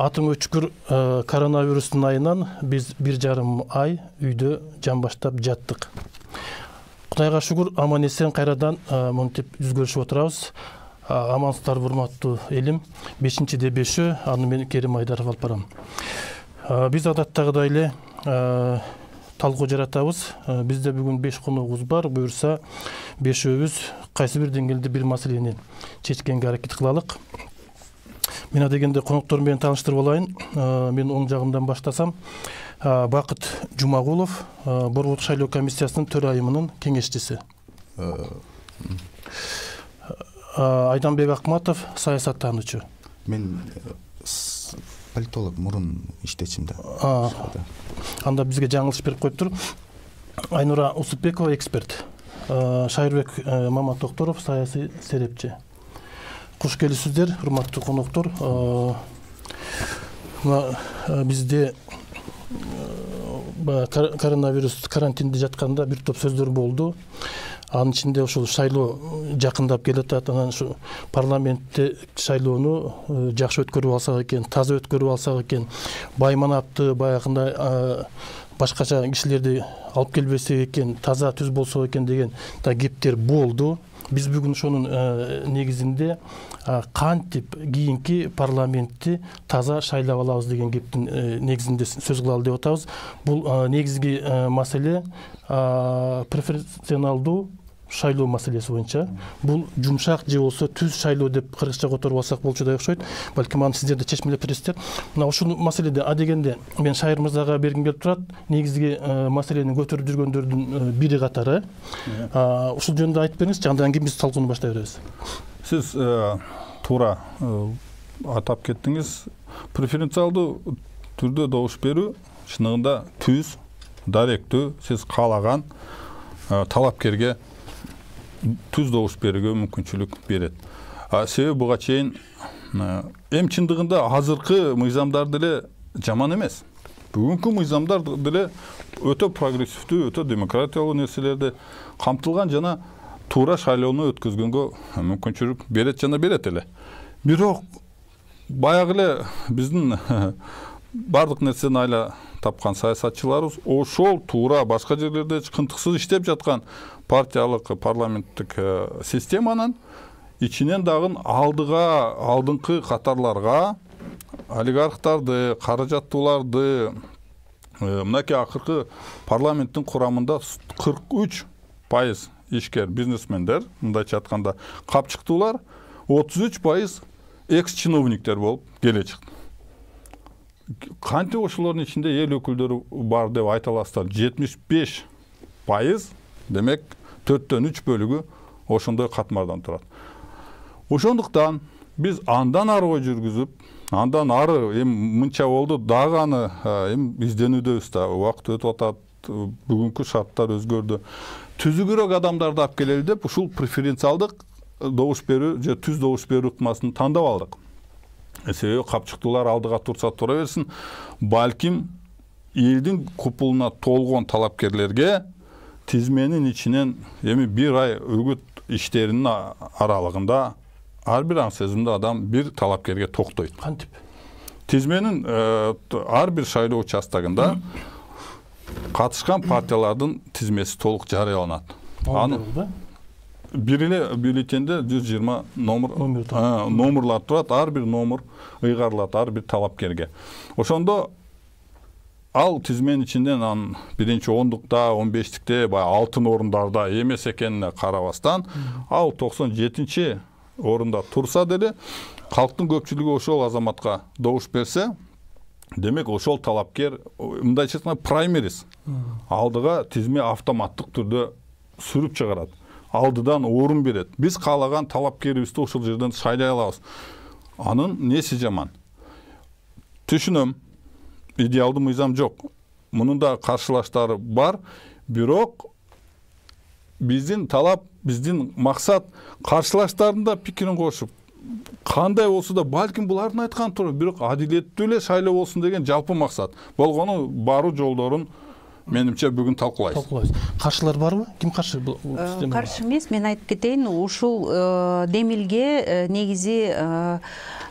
Атың өчкүр коронавирустун айынан биз 1,5 ай үйдө жан баштап жаттык. Кудайга шүгүр, аман эсен кайрадан монтип үзгөрүшүп отурабыз. Амансыздар урматтуу элим. 5-дебеши, аны мен Керим Айдаров алып барам. Биз адаттагыдай эле талкуу жаратабыз. Бизде бүгүн 5 коногубуз бар. Буюрса, 5өөбүз кайсы бир деңгээлде бир маселени чечкенге аракет кылалык. Мен дегенде коноктор менен тааныштырып алайын. Мен оң жагымдан баштасам. Бакыт Жумагулов, Борбордук шайлоо комиссиясынын төрайымынын кеңешчиси. Айданбек Акматов, саясаттануучу. Мен политолог, мурун иштечим да. Анда бизге жаңылыш берип коюптур. Айнура Усупбекова, эксперт. Шайырбек Мамат Токторов, саясий серепчи. Куш келипсиздер, урматтуу коноктор. Бизде коронавирус карантинде жатканда бир топ сөздөр болду. Анын ичинде ошол шайлоо жакындап келатат. Анан ушу парламентте шайлоону жакшы өткөрүп алсак экен, таза өткөрүп алсак экен, байманапты баягындай башкача кишилерди алып келбесек экен, таза түз болсо экен деген кептер болду. Биз бүгүн ошонун негизинде кантип кийинки парламентти таза шайлап алабыз деген кептин негизинде сөз кылалы деп атабыз. Бул негизги маселе преференциялдуу шайлоо маселеси боюнча. Бул жумшак же болсо түз шайлоо деп кыргызчага которуп алсак болчудай окшойт. Балким аны сиздер да чечмелеп бересиздер. Мына ушул маселеде дегенде мен Шайыр мырзага бергим келип турат. Негизги маселени көтөрүп жүргөндөрдүн бири катары. Ушул жөнүндө айтып бериңизчи, андан кийин биз талкууну баштай беребиз. Сиз туура атап кеттиңиз. Преференциалдуу түрдө добуш берүү чыныгында түз, даректүү, сиз каалаган талапкерге түз добуш берүүгө мүмкүнчүлүк берет. Себеби буга чейин эми чындыгында азыркы мыйзамдар деле жаман эмес. Бүгүнкү мыйзамдар деле өтө прогрессивдүү, өтө демократиялуу нерселерди камтылган жана туура шайлоону өткөзгөнгө мүмкүнчүлүк берет жана берет эле. Бирок баягы эле биздин бардык нерсени айла тапкан саясатчыларыбыз ошол туура башка жерлерде кынтыксыз иштеп жаткан партиялык парламенттик системанын ичинен дагы алдыңкы катарларга олигархтарды, каражаттууларды, мынакей акыркы парламенттин курамында 43% ишкер бизнесмендер, мындайча айтканда капчыктуулар, 33% экс-чиновниктер болуп келе чыкты. Кантип ошолордун ичинде эл өкүлдөрү бар деп айта аласыздар? 75%, демек 4/3 бөлүгү ошондой катмардан турат. Ошондуктан биз андан арыга жүргүзүп, андан ары эми мынча болду, дагы аны эми изденүүдөбүз да, убакыт өтүп атат, бүгүнкү шарттар өзгөрдү. Түзүгүрөөк адамдарды алып келели деп ушул преференциалдык добуш берүү же түз добуш берүү ыкмасын тандап алдык. Себеби капчыктуулар алдыга турса тура берсин, балким элдин купулуна толгон талапкерлерге тизменин ичинен эми 1 ай үгүт иштеринин аралыгында ар бир аңсезимдүү адам бир талапкерге токтойт. Кантип? Тизменин ар бир шайлоо участогунда катышкан партиялардын тизмеси толук жарыяланат. Аны бир эле бюллетенде 120 номурлар турат, ар бир номур ыйгарылат ар бир талапкерге. Ошондо ал тизменин ичинен биринчи ондукта, 15-тикте, алтын орундарда эмес экенине карабастан, ал 97-чи орунда турса деле, калктын көпчүлүгү ошол азаматка добуш берсе, демек ошол талапкер мындайча айтканда праймериз алдыга тизме автоматтык түрдө сүрүп чыгарат. Алдыдан орун берет. Биз каалаган талапкерибизди ошол жерден шайлай алабыз. Анын неси жаман? Түшүнөм, идеалдуу мыйзам жок. Мунун да каршылаштары бар, бирок биздин талап, биздин максат каршылаштардын пикирин кошуп, кандай болсо да балким булардын айтканы туура, бирок адилеттүү эле шайлоо болсун деген жалпы максат. Болгону баруу жолдорун менимче бүгүн талкуулайбыз. Каршылар барбы? Ким каршы? Каршы эмес, мен айтып кетейин, ушул демилге негизи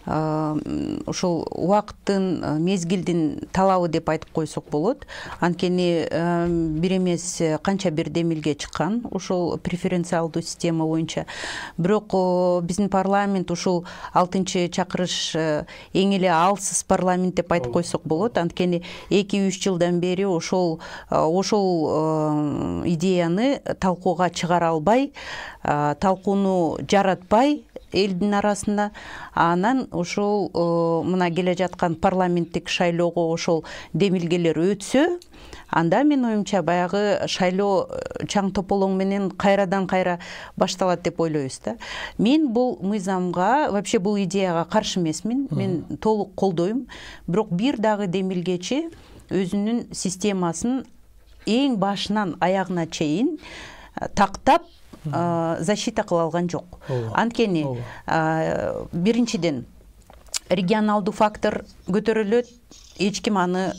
ошол убакыттын мезгилдин талабы деп айтып койсок болот. Анткени бир эмес канча бир демилге чыккан ошол преференциалдуу система боюнча. Бирок биздин парламент ушул 6-чакырыш эң эле алсыз парламент деп айтып койсок болот. Анткени 2-3 жылдан бери ошол идеяны талкууга чыгара албай, талкууну жаратпай элдин арасында, анан ошол мына келе жаткан парламенттик шайлоого ошол демилгелер өтсө, анда мен оюмча баягы шайлоо чаң тополоң менен кайрадан кайра башталат деп ойлойбуз да. Мен бул мыйзамга, вообще бул идеяга каршы эмесмин. Мен толук колдойм. Бирок бир дагы демилгечи өзүнүн системасын эң башынан аягына чейин тактап защита кыла алган жок. Анткени биринчиден регионалдуу фактор көтөрүлөт, эч ким аны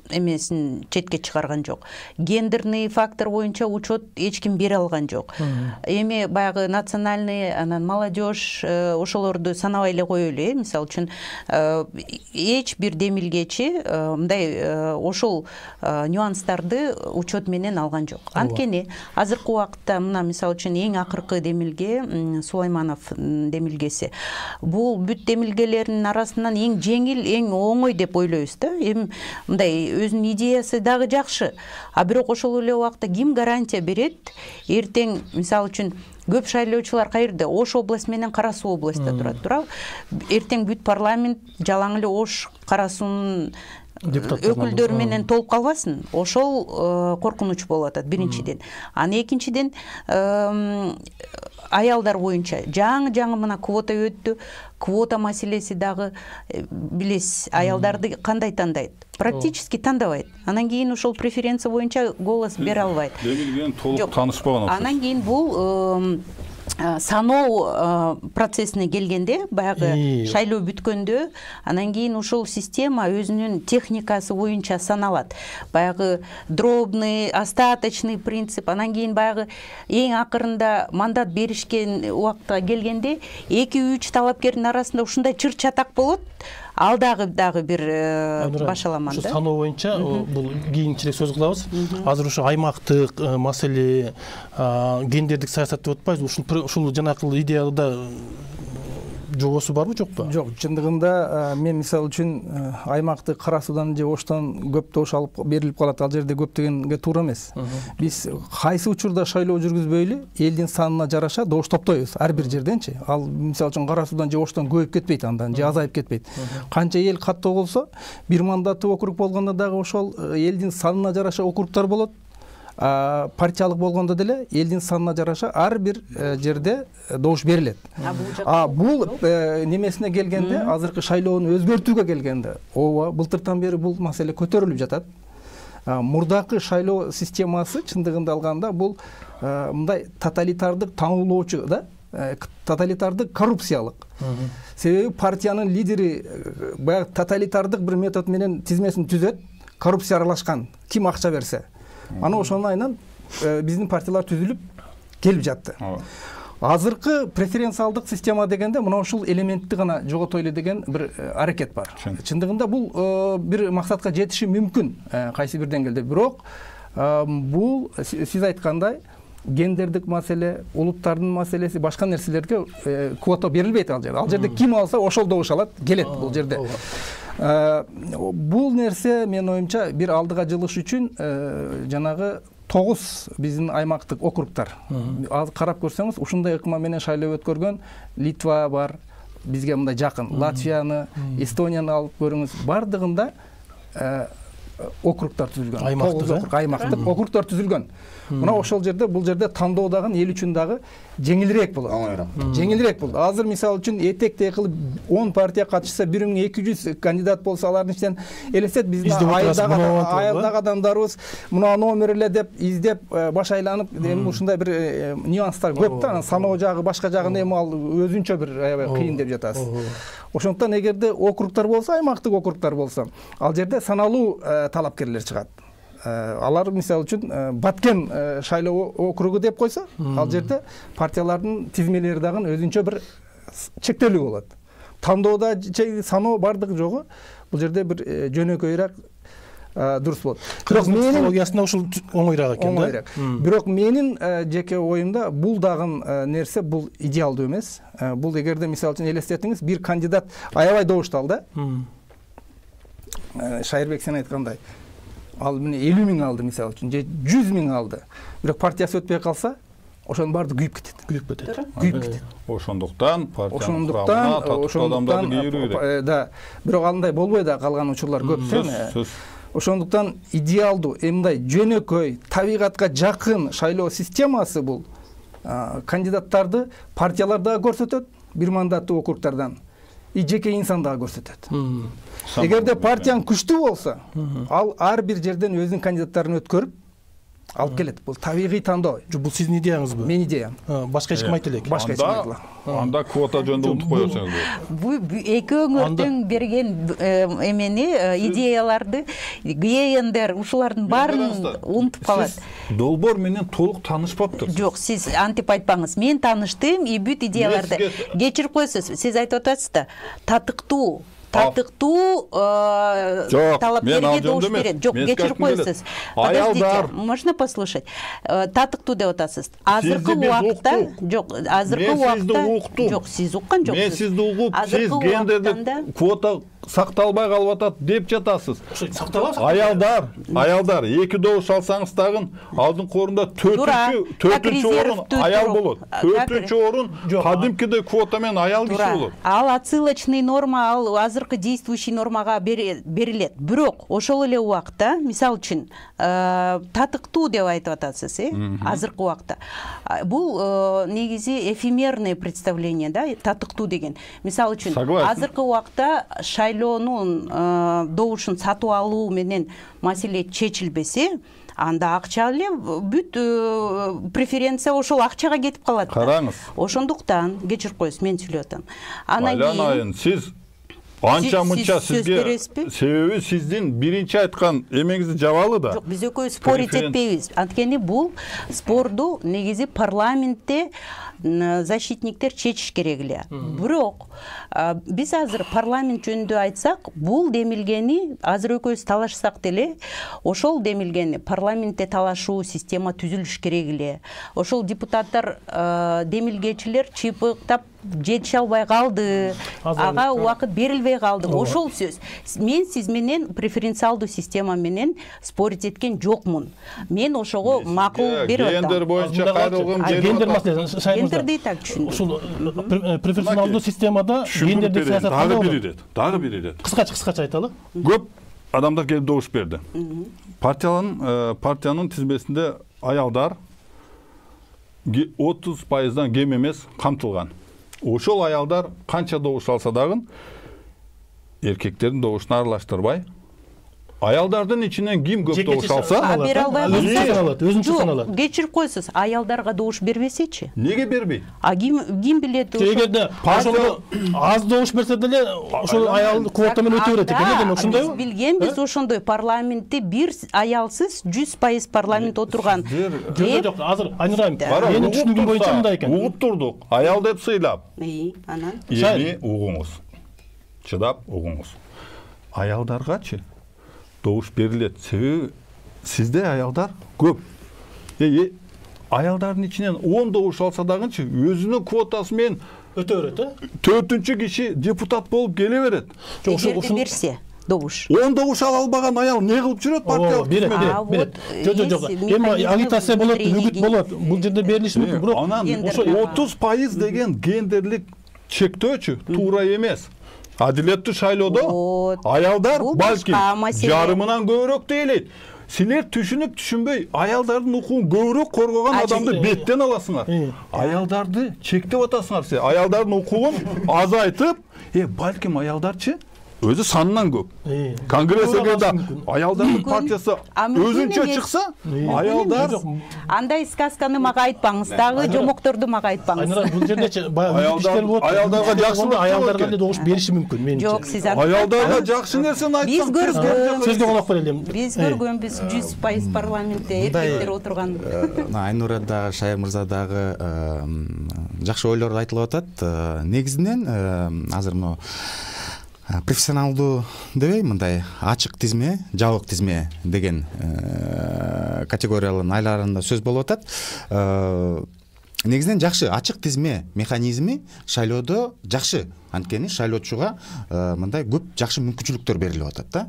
эмесин четке чыгарган жок. Гендерный фактор боюнча учет эч ким бере алган жок. Эми баягы национальный, анан молодежь ошолорду санабай эле коелу. Мисалы үчүн эч бир демилгечи мындай ошол нюанстарды учет менен алган жок. Анткени азыркы убакытта мына мисалы үчүн эң акыркы демилге Сулайманов демилгеси. Бул бүт демилгелердин арасынан эң жеңил, эң оңой деп ойлойбуз да. Эми мындай өзүнүн идеясы дагы жакшы. А бирок ошол эле убакта ким гарантия берет? Эртең мисалы үчүн көп шайлоочулар кайерде? Ош область менен Кара Суу областта турат, туурабы? Эртең бүт парламент жалаң эле Ош, Кара Суунун өкүлдөр менен толуп калбасын. Ошол коркунуч болуп атат биринчиден. Аны экинчиден аялдар боюнча жаңы мына квота өттү. Квота маселеси дагы билесиз, аялдарды кандай тандайт? Практически тандабайт. Анан кийин ошол преференция боюнча голос бере албайт. Демилген толук таанышпаган. Анан кийин бул саноо процессине келгенде, баягы шайлоо бүткөндө, анан кийин ушул система өзүнүн техникасы боюнча саналат. Баягы дробный, остаточный принцип, анан кийин баягы эң акырында мандат беришкен убакытка келгенде 2-3 талапкердин арасында ушундай чыр-чатак болот. Ал дагы бир башаламан да. Саноо боюнча бул кийинчерээк сөз кылабыз. Азыр ушу аймактык маселе, гендердик саясат деп атпайбыз. Ушул жанакы идеяда жобосу барбы, жокпу? Жок, чындыгында мен мисалы үчүн аймактык Кара Суудан же Оштон көп добуш алып берилип калат, ал жерде көп дегенге туура эмес. Биз кайсы учурда шайлоо жүргүзбөйлү, элдин санына жараша добуш топтойбуз ар бир жерденчи. Ал мисалы үчүн Кара Суудан же Оштон көбөйүп кетпейт андан, же азайып кетпейт. Канча эл каттоо болсо, бир мандаттуу округ болгондо дагы ошол элдин санына жараша округтар болот. Партиялык болгондо деле элдин санына жараша ар бир жерде добуш берилет. Бул немесине келгенде, азыркы шайлоону өзгөртүүгө келгенде, ооба, былтыртан бери бул маселе көтөрүлүп жатат. Мурдакы шайлоо системасы чындыгында алганда бул мындай тоталитардык таңуулоочу да, тоталитардык коррупциялык. Себеби партиянын лидери баягы тоталитардык бир метод менен тизмесин түзөт, коррупция аралашкан, ким акча берсе. Аны ошонун айынан биздин партиялар түзүлүп келип жатты. Азыркы преференциалдык система дегенде мына ушул элементти гана жоготойлу деген бир аракет бар. Чындыгында бул бир максатка жетиши мүмкүн кайсы бир деңгээлде. Бирок бул сиз айткандай гендердик маселе, улуттардын маселеси, башка нерселерге квота берилбейт ал жерде. Ал жерде ким алса ошол добуш алат, келет бул жерде. Бул нерсе мен оюмча бир алдыга жылыш үчүн жанагы 9 биздин аймактык округтар. Карап көрсөңүз, ушундай ыкма менен шайлоо өткөргөн Литва бар, бизге мындай жакын. Латвияны, Эстонияны алып көрүңүз, бардыгында округтар түзүлгөн. Аймактык округтар түзүлгөн. Мына ошол жерде, бул жерде тандоо дагы эл үчүн дагы жеңилирээк болот. Жеңилирээк болду. Азыр мисалы үчүн этектей кылып 10 партия катышса, 1200 кандидат болсо, алардын ичинен элестет биздин айылдагы адамдарыбыз мына номер эле деп издеп баш айланып, эми ушундай бир нюанстар көп да, саноо жагы, башка жагын эми ал өзүнчө бир кыйын деп жатасыз. Ошондуктан эгерде округтар болсо, аймактык округтар болсо, ал жерде саналуу талапкерлер чыгат. Алар мисалы үчүн Баткен шайлоо округу деп койсо, ал жерде партиялардын тизмелери дагы өзүнчө бир чектелүү болот. тандоодо саноо бардыгы жогу. Бул жерде бир жөнөкөйрөөк дурус болот. Бирок менин психологиясында ушул оңойраак экен да. Оңойраак. Бирок менин жеке оюмда бул дагы нерсе бул идеалдуу эмес. Бул эгерде мисалы үчүн элестетиңиз, бир кандидат аябай добушту алды. Шайырбек сен айткандай, ал міне 50 миң алды мисалы үчүн, же 100 миң алды. Бирок партиясы өтпөй калса, ошонун баары күйүп кетет. Күйүп кетет. Ошондуктан партиянын курамына татыктуу адамдарды кийирүү керек. Да. Бирок андай болбой да калган учурлар көп. Ошондуктан идеалдуу, мындай жөнөкөй, табигатка жакын шайлоо системасы бул кандидаттарды партиялар да көрсөтөт, бир мандаттуу округтардан. И жеке инсан дагы көрсөтөт. Эгерде партияң күчтүү болсо, ал ар бир жерден өзүнүн кандидаттарын өткөрүп алып келет. Бул табигый тандоо. Бул сиздин идеяңызбы? Менин идеям. Башка эч ким айта элек. Башка эч ким айта элек. Анда квота жөнүндө унутуп коесоңуз болот. Бул экөөңөрдүн берген эмени, идеяларды ГНДР ушулардын баарын унутуп калат. Долбоор менен толук таанышпаптырсыз. Жок, сиз антип айтпаңыз. Мен тааныштым, бүт идеяларды. Кечирип коесуз, сиз айтып атасыз да, татыктуу талапкерге добуш берет. Жок, кечирип коесуз. Подождите, можно послушать? Татыктуу деп атасыз. Азыркы убакта, жок, азыркы убакта, жок, сиз уккан жоксуз. Мен сизди угуп, сиз гендерди квота сакталбай калып атат деп жатасыз. Аялдар 2 добуш алсаңыз дагы алдыңкы орунда 4-чү орун аял болот. 4-чү орун кадимкидей квота менен аял киши болот. Ал отсылочный норма, ал азыркы действующий нормага берилет. Бирок ошол эле убакта, мисалы үчүн, татыктуу деп айтып атасыз, азыркы убакта. Бул негизи эфемерное представление, да, татыктуу деген. Мисалы үчүн, азыркы убакта шайлоонун добушун сатып алуу менен маселе чечилбесе, анда акча эле бүт преференция ошол акчага кетип калат. Караңыз. Ошондуктан кечирип коесуз, мен сүйлөп атам. Анан сиз анча мынча сизге себеби сиздин биринчи айткан эмеңизди жабалы да. Жок, биз экөөбүз спорить этпейбиз. Анткени бул спорду негизи парламентте защитниктер чечиш керек эле. Бирок биз азыр парламент жөнүндө айтсак, бул демилгени азыр экөөбүз талашсак деле, ошол демилгени парламентте талашуу система түзүлүш керек эле. Ошол депутаттар, демилгечилер чыйпыктап жетише албай калды, ага убакыт берилбей калды. Ошол сөз. Мен сиз менен преференциалдуу система менен спорить эткен жокмун. Мен ошого макул берип атам. Гендер боюнча кайрылган гендер маселеси. Гендерди так түшүндүм. Ушул преференциалдуу системада гендердик саясат дагы бир ирет. Кыскача айталы. Көп адамдар келип добуш берди. Партиянын тизмесинде аялдар 30%дан кем эмес камтылган. Ошол аялдар канча добуш алса дагы эркектердин добушуна аралаштырбай, аялдардын ичинен ким көп добуш алса, бере албай калса, өзүнчө саналат. Кечирип коесуз, аялдарга добуш бербесечи? Неге бербейт? Ким билет? Эгерде ошол аз добуш берсе деле, ошол аял квота менен өтө берет экен, ошондойбу? Биз билгенбиз ошондой. Парламентте бир аялсыз 100% парламент отурган. Жок, азыр айнырайм. Менин түшүнүгүм боюнча мындай экен. Угуп турдук. Аял деп сыйлап. Анан Эми угуңуз. Чыдап угуңуз. Аялдаргачы добуш берилет. Себеби сизде аялдар көп. Аялдардын ичинен 10 добуш алса дагычы өзүнүн квотасы менен өтө берет, 4-чү киши депутат болуп келе берет. Эгерде берсе добуш. 10 добуш ала албаган аял не кылып жүрөт партиялык? Берет. Жок. Эми агитация болот, үгүт болот. Бул жерде берилиши мүмкүн, бирок ошо 30% деген гендерлик чектөөчү туура эмес. Адилеттүү шайлоодо аялдар балким жарымынан көбүрөөк дейлейт. Силер түшүнүп-түшүнбөй аялдардын укугун көбүрөөк коргогон адамды беттен аласыңар. Аялдарды чектеп атасыңар. Аялдардын укугун азайтып, балким аялдарчы өзү санынан көп. Конгресске да аялдардын партиясы өзүнчө чыкса, аялдар андай сказканы мага айтпаңыз, дагы жомокторду мага айтпаңыз. Айнура, бул жерде баягы аялдарга жакшы аялдарга эле добуш бериши мүмкүн менимче. Жок, сиз аялдарга жакшы нерсени Биз айтсаң, көргөнбүз. Сөзгө колок берелим. Биз көргөнбүз 100% парламентте эркектер отурган. Айнура дагы, Шайыр мырза дагы жакшы ойлор айтылып атат. Негизинен азыр мына профессионалдуу дебей, мындай ачык тизме, жабык тизме деген категориялардын айларында сөз болуп атат. Негизинен жакшы ачык тизме механизми шайлоодо жакшы. Анткени шайлоочуга мындай көп жакшы мүмкүнчүлүктөр берилип атат да.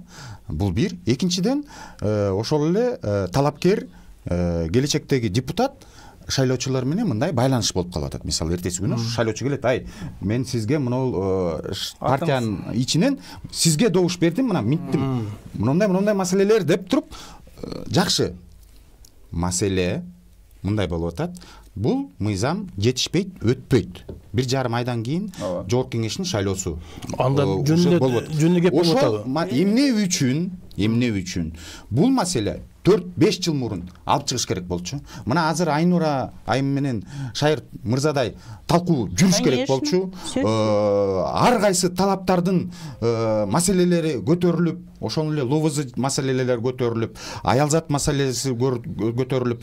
Бул бир. Экинчиден, ошол эле талапкер, келечектеги депутат шайлоочулар менен мындай байланыш болуп калып атат. Мисалы, эртеси күнү шайлоочу келет, ай, мен сизге мынау партиянын ичинен сизге добуш бердим, мына минттим. Мындай маселелер деп туруп, жакшы маселе мындай болуп атат. Бул мыйзам жетишпейт, өтпөйт. 1,5 айдан кийин жогорку кеңештин шайлоосу анда жөнү кеп болуп атабы. Эмне үчүн бул маселе 4-5 жыл мурун алып чыгыш керек болчу. Мына азыр Айнура айым менен Шайыр мырзадай талкуу жүрүш керек болчу. Ар кайсы талаптардын маселелери көтөрүлүп, ошол эле ЛОВЗ маселелери көтөрүлүп, аялзат маселеси көтөрүлүп,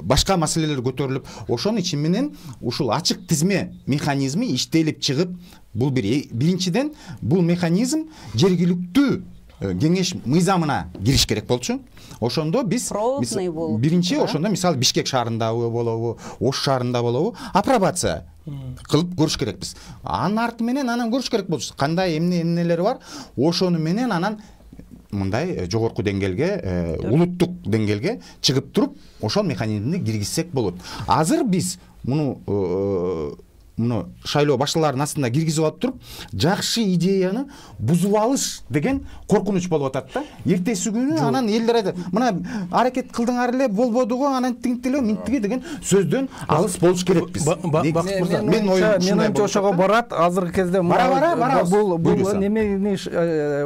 башка маселелер көтөрүлүп, ошонун ичи менен ушул ачык тизме механизми иштелип чыгып, бул биринчиден бул механизм жергиликтүү кеңеш мыйзамына кириш керек болчу. Ошондо биз биринчи ошондо мисалы Бишкек шаарындабы болобу, Ош шаарында болобу, апробация кылып көрүш керекпиз. Анын арты менен анан көрүш керек болчу. Кандай эмнелер бар? Ошону менен анан мындай жогорку деңгээлге, улуттук деңгээлге чыгып туруп, ошол механизмди киргизсек болот. Азыр биз муну шайлоо башталарынын астында киргизип алып туруп, жакшы идеяны бузуп алыш деген коркунуч болуп атат да. Эртеси күнү анан элдер айтат, мына аракет кылдыңар эле, болбоду го, анан тиңтиле, минтиге деген сөздөн алыс болуш керекпиз. Мен оюмча ошого барат. Азыркы кезде бул немени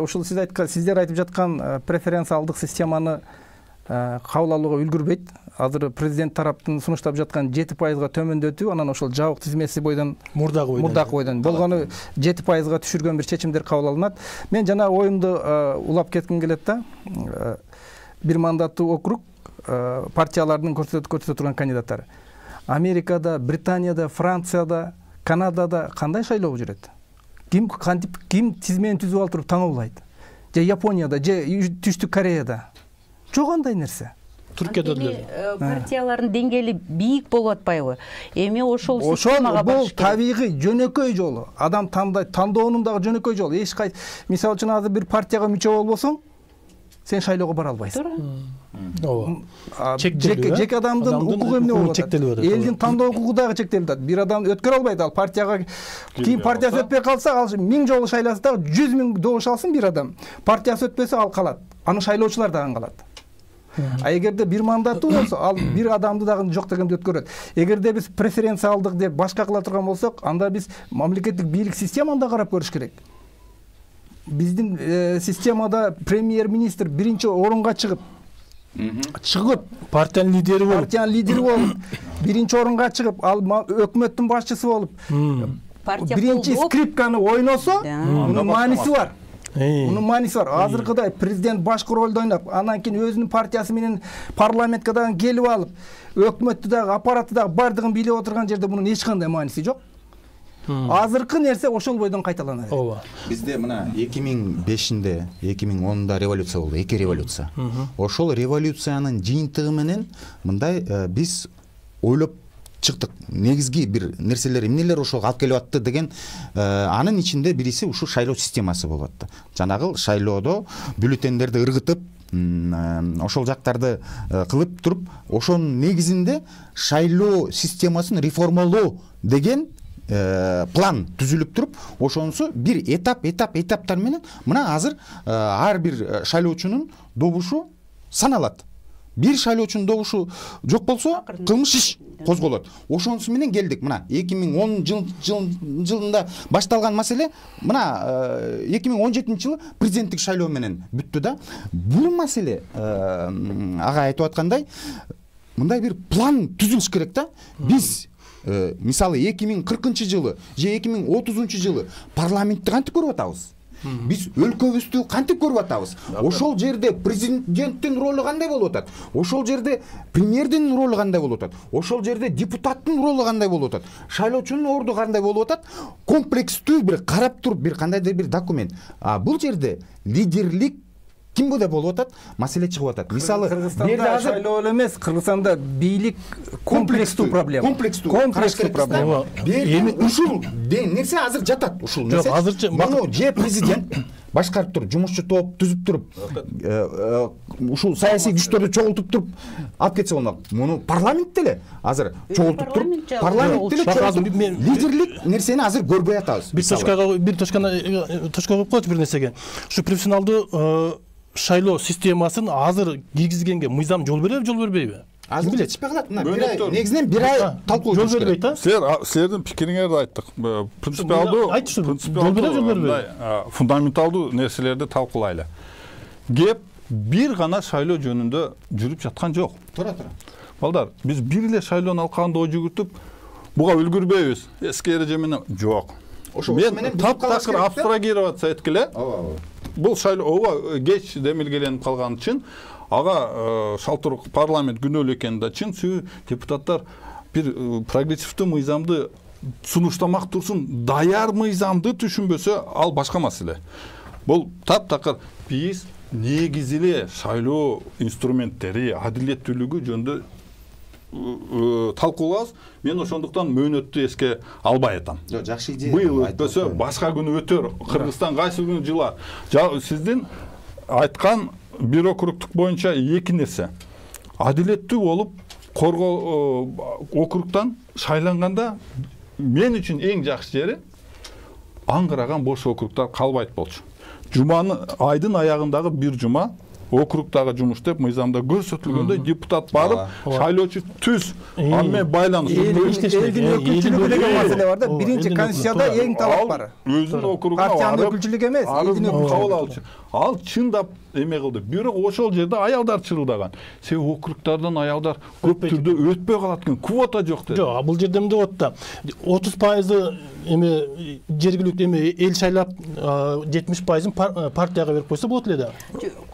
ушул сиздер айтып жаткан преференциалдык системаны кабыл алууга үлгүрбөйт. Азыр президент тараптын сунуштап жаткан 7%га төмөндөтүү, анан ошол жабык тизмеси бойдон мурдакы бойдон болгону 7%га түшүргөн бир чечимдер кабыл алынат. Мен жана оюмду улап кетким келет да. Бир мандаттуу округ партиялардын көрсөтө турган кандидаттары. Америкада, Британияда, Францияда, Канадада кандай шайлоо жүрөт? Ким тизмени түзүп алып туруп таңуулайт? Же Японияда, же Түштүк Кореяда? Жок андай нерсе. Түркияда деле партиялардын деңгээли бийик болуп атпайбы? Эми ошол системага бул табигый жөнөкөй жолу. Адам тандоонун дагы жөнөкөй жолу. Эч кайсы, мисалы үчүн азыр бир партияга мүчө болбосоң, сен шайлоого бара албайсың. Ооба. Жеке адамдын укугу эмне болуп атат? Элдин тандоо укугу дагы чектелип атат. Бир адам өткөрө албайт, ал партияга кийин партиясы өтпөй калса, ал 1000 жолу шайласа дагы 100 000 добуш алсын бир адам. Партиясы өтпөсө ал калат. Аны шайлоочулар дагы калат. А эгерде бир мандаттуу болсо, ал бир адамды дагы жок дегенде өткөрөт. Эгерде биз преференциалдык деп башка кыла турган болсок, анда биз мамлекеттик бийлик системаны да карап көрүш керек. Биздин системада премьер-министр биринчи орунга чыгып, партиянын лидери болуп, биринчи орунга чыгып, ал өкмөттүн башчысы болуп, биринчи скрипканы ойносо, мунун мааниси бар. Мунун мааниси бар. Азыркыдай президент башкы ролду ойноп, анан кийин өзүнүн партиясы менен парламентке дагы келип алып, өкмөттү дагы, аппаратты дагы бардыгын бийлеп отурган жерде мунун эч кандай мааниси жок. Азыркы нерсе ошол бойдон кайталанат. Ооба. Бизде мына 2005-нде, 2010-да революция болду, эки революция. Ошол революциянын жыйынтыгы менен мындай биз ойлоп чыктык. Негизги бир нерселер эмнелер ошого алып келип атты деген, анын ичинде бириси ушул шайлоо системасы болуп атты. Жанагы шайлоодо бюллетендерди ыргытып, ошол жактарды кылып туруп, ошонун негизинде шайлоо системасын реформалоо деген план түзүлүп туруп, ошонусу бир этаптар менен мына азыр ар бир шайлоочунун добушу саналат. бир шайлоочунун добушу жок болсо кылмыш иш козголот. Ошонусу менен келдик мына 2010 жылында башталган маселе мына 2017 жылы президенттик шайлоо менен бүттү да. Бул маселе ага айтып аткандай мындай бир план түзүлүш керек да. Биз мисалы 2040 жылы же 2030 жылы парламентти кантип көрүп атабыз? Биз өлкөбүздү кантип көрүп атабыз? Ошол жерде президенттин ролу кандай болуп атат? Ошол жерде премьердин ролу кандай болуп атат? Ошол жерде депутаттын ролу кандай болуп атат? Шайлоочунун орду кандай болуп атат? Комплекстүү бир карап туруп бир кандайдыр бир документ. Бул жерде лидерлик кимде болуп атат? Маселе чыгып атат. Мисалы, Кыргызстанда шайлоо эле эмес, Кыргызстанда бийлик комплекстүү проблема. Комплекстүү проблема. Эми ушул нерсе азыр жатат, ушул нерсе. Жок, азырчы муну же президент башкарып туруп, жумушчу топ түзүп туруп, ушул саясий күчтөрдү чогултуп туруп алып кетсе болмок. Муну парламент деле азыр чогултуп туруп, парламент деле чогултуп лидерлик нерсени азыр көрбөй атабыз. Бир точка коюп койчу бир нерсеге. Ушу профессионалдуу шайлоо системасын азыр киргизгенге мыйзам жол береби, жол бербейби? Азыр жетишпей калат. Негизинен бир ай талкуу жол бербейт да. Силердин пикириңерди айттык. Принципиалдуу жол береби, жол бербейби? Фундаменталдуу нерселерди талкуулайлы. Кеп бир гана шайлоо жөнүндө жүрүп жаткан жок. Тура. Балдар, биз бир эле шайлоонун алкагында ой жүгүртүп, буга үлгүрбөйбүз. Эски эреже менен жок. Мен таптакыр абстрагироваться эткиле. Бул шайлоо ооба кеч демилгеленип калган үчүн ага шалтыр парламент күнөөлүү экени да чын. Сүү депутаттар бир прогрессивдүү мыйзамды сунуштамак турсун, даяр мыйзамды түшүнбөсө ал башка маселе. Бул таптакыр биз негизиле шайлоо инструменттери, адилеттүүлүгү жөнүндө талкуулабыз. Мен ошондуктан мөөнөттү эске албай атам. Жок, жакшы идея. Быйыл өтпөсө башка күнү өтөр. Кыргызстан кайсы күнү жылар. Сиздин айткан бир округтук боюнча эки нерсе. Адилеттүү болуп, округтан шайланганда мен үчүн эң жакшы жери аңгыраган бош округтар калбайт болчу. Айдын аягындагы бир жума округтагы жумуш деп мыйзамда көрсөтүлгөндөй депутат барып, шайлоочу түз, аны менен байланыш. Элдин өкүлчүлүгү деген маселе бар да. Биринчи конституцияда эң талап бар. Өзүнүн округуна партиянын өкүлчүлүгү эмес, элдин өкүлчүлүгү. Ал чындап эме кылды. Бирок ошол жерде аялдар чырылдаган. Себеби округтардан аялдар көп түрдө өтпөй калат экен. Квота жок деп. Жок, бул жерде эмне болот да? 30% эме жергиликтүү эме эл шайлап 70%-ын партияга берип койсо болот эле да.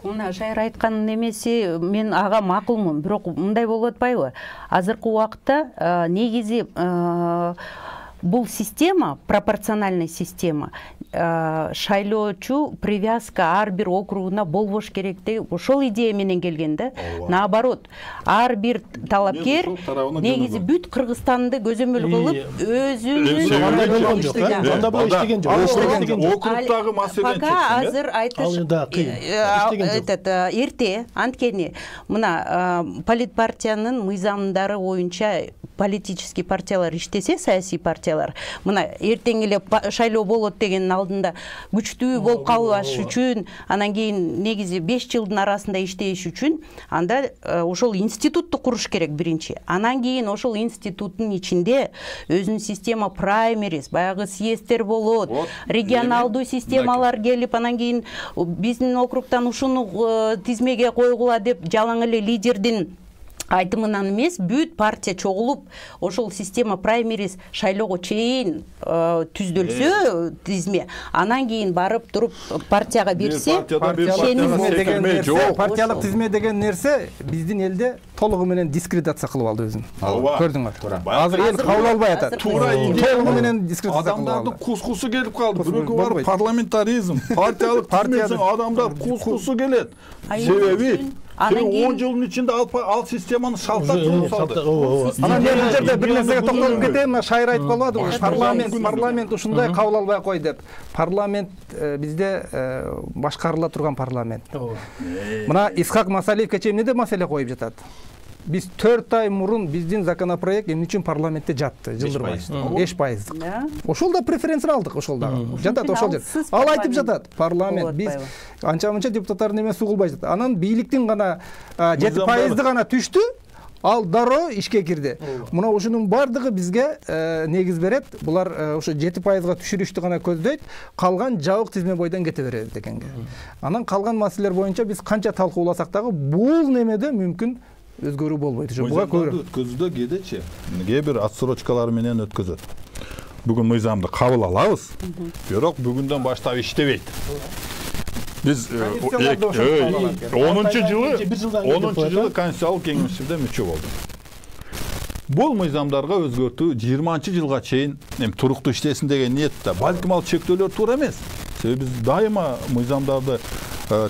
Мына Шайыр айткан эмеси мен ага макулмун, бирок мындай болуп атпайбы? Азыркы убакытта негизи бул система, пропорциональный система, шайлоочу привязка ар бир округуна болбош керек деп ошол идея менен келген да. Наоборот, ар бир талапкер негизи бүт Кыргызстанды көзөмөл кылып, өзүнүн андай болгон жок, анда бул иштеген жок. Округтагы маселени пока азыр айтыш эрте, анткени мына политпартиянын мыйзамдары боюнча политический партиялар иштесе, саясий партиялар, мына эртең эле шайлоо болот дегенин алдында күчтүү болуп калбаш үчүн, анан кийин негизи 5 жылдын арасында иштеш үчүн анда ошол институтту куруш керек биринчи. Анан кийин ошол институттун ичинде өзүнүн система праймериз, баягы съезддер болот, регионалдуу системалар келип, анан кийин биздин округтан ушуну тизмеге койгула деп жалаң эле лидердин айтымынан эмес, бүт партия чогулуп, ошол система праймериз шайлоого чейин түздөлсө тизме, анан кийин барып туруп партияга берсе, партиялык тизме деген нерсе биздин элде толугу менен дискредитация кылып алды өзүн. Көрдүңөр. Азыр эл кабыл албай атат. Толугу менен дискредитация кылып алды. Адамдардын кускусу келип калды. Бирөкү бар парламентаризм, партиялык тизмесин адамдар кускусу келет. Себеби 10 жылдын ичинде ал системаны шалттап салды. Анан мен бул жерде бир нерсеге токтолуп кетейин. Шайыр айтып калбадыбы? Парламент ушундай кабыл албай кой деп. Парламент бизде башкарыла турган парламент. Мына Исхак Масалиев кечээ эмне деп маселе коюп жатат? биз 4 ай мурун биздин законопроект эмне үчүн парламентте жатты жылдырмай 5%. Ошол да преференцияны алдык, ошол да жатат, ошол жер. Ал айтып жатат, парламент биз анча-мынча депутаттардын эмеси угулбай жатат. Анан бийликтин гана 7% гана түштү. Ал дароо ишке кирди. Мына ушунун бардыгы бизге негиз берет. Булар ошо 7%га түшүрүштү гана көздөйт. Калган жабык тизме бойдон кете берет экенге. Анан калган маселелер боюнча биз канча талкууласак дагы бул немеде мүмкүн өзгөрүү болбойт. Буга көрүп өткөзүүдө кедечи кээ бир отсрочкалар менен өткөзөт. Бүгүн мыйзамды кабыл алабыз, бирок бүгүндөн баштап иштебейт. Биз 10-жылы Конституциялык кеңешчиде мүчө болдук. Бул мыйзамдарга өзгөртүү 20-жылга чейин туруктуу иштесин деген ниетте. Балким ал чектөөлөр туура эмес. Себеби биз дайыма мыйзамдарды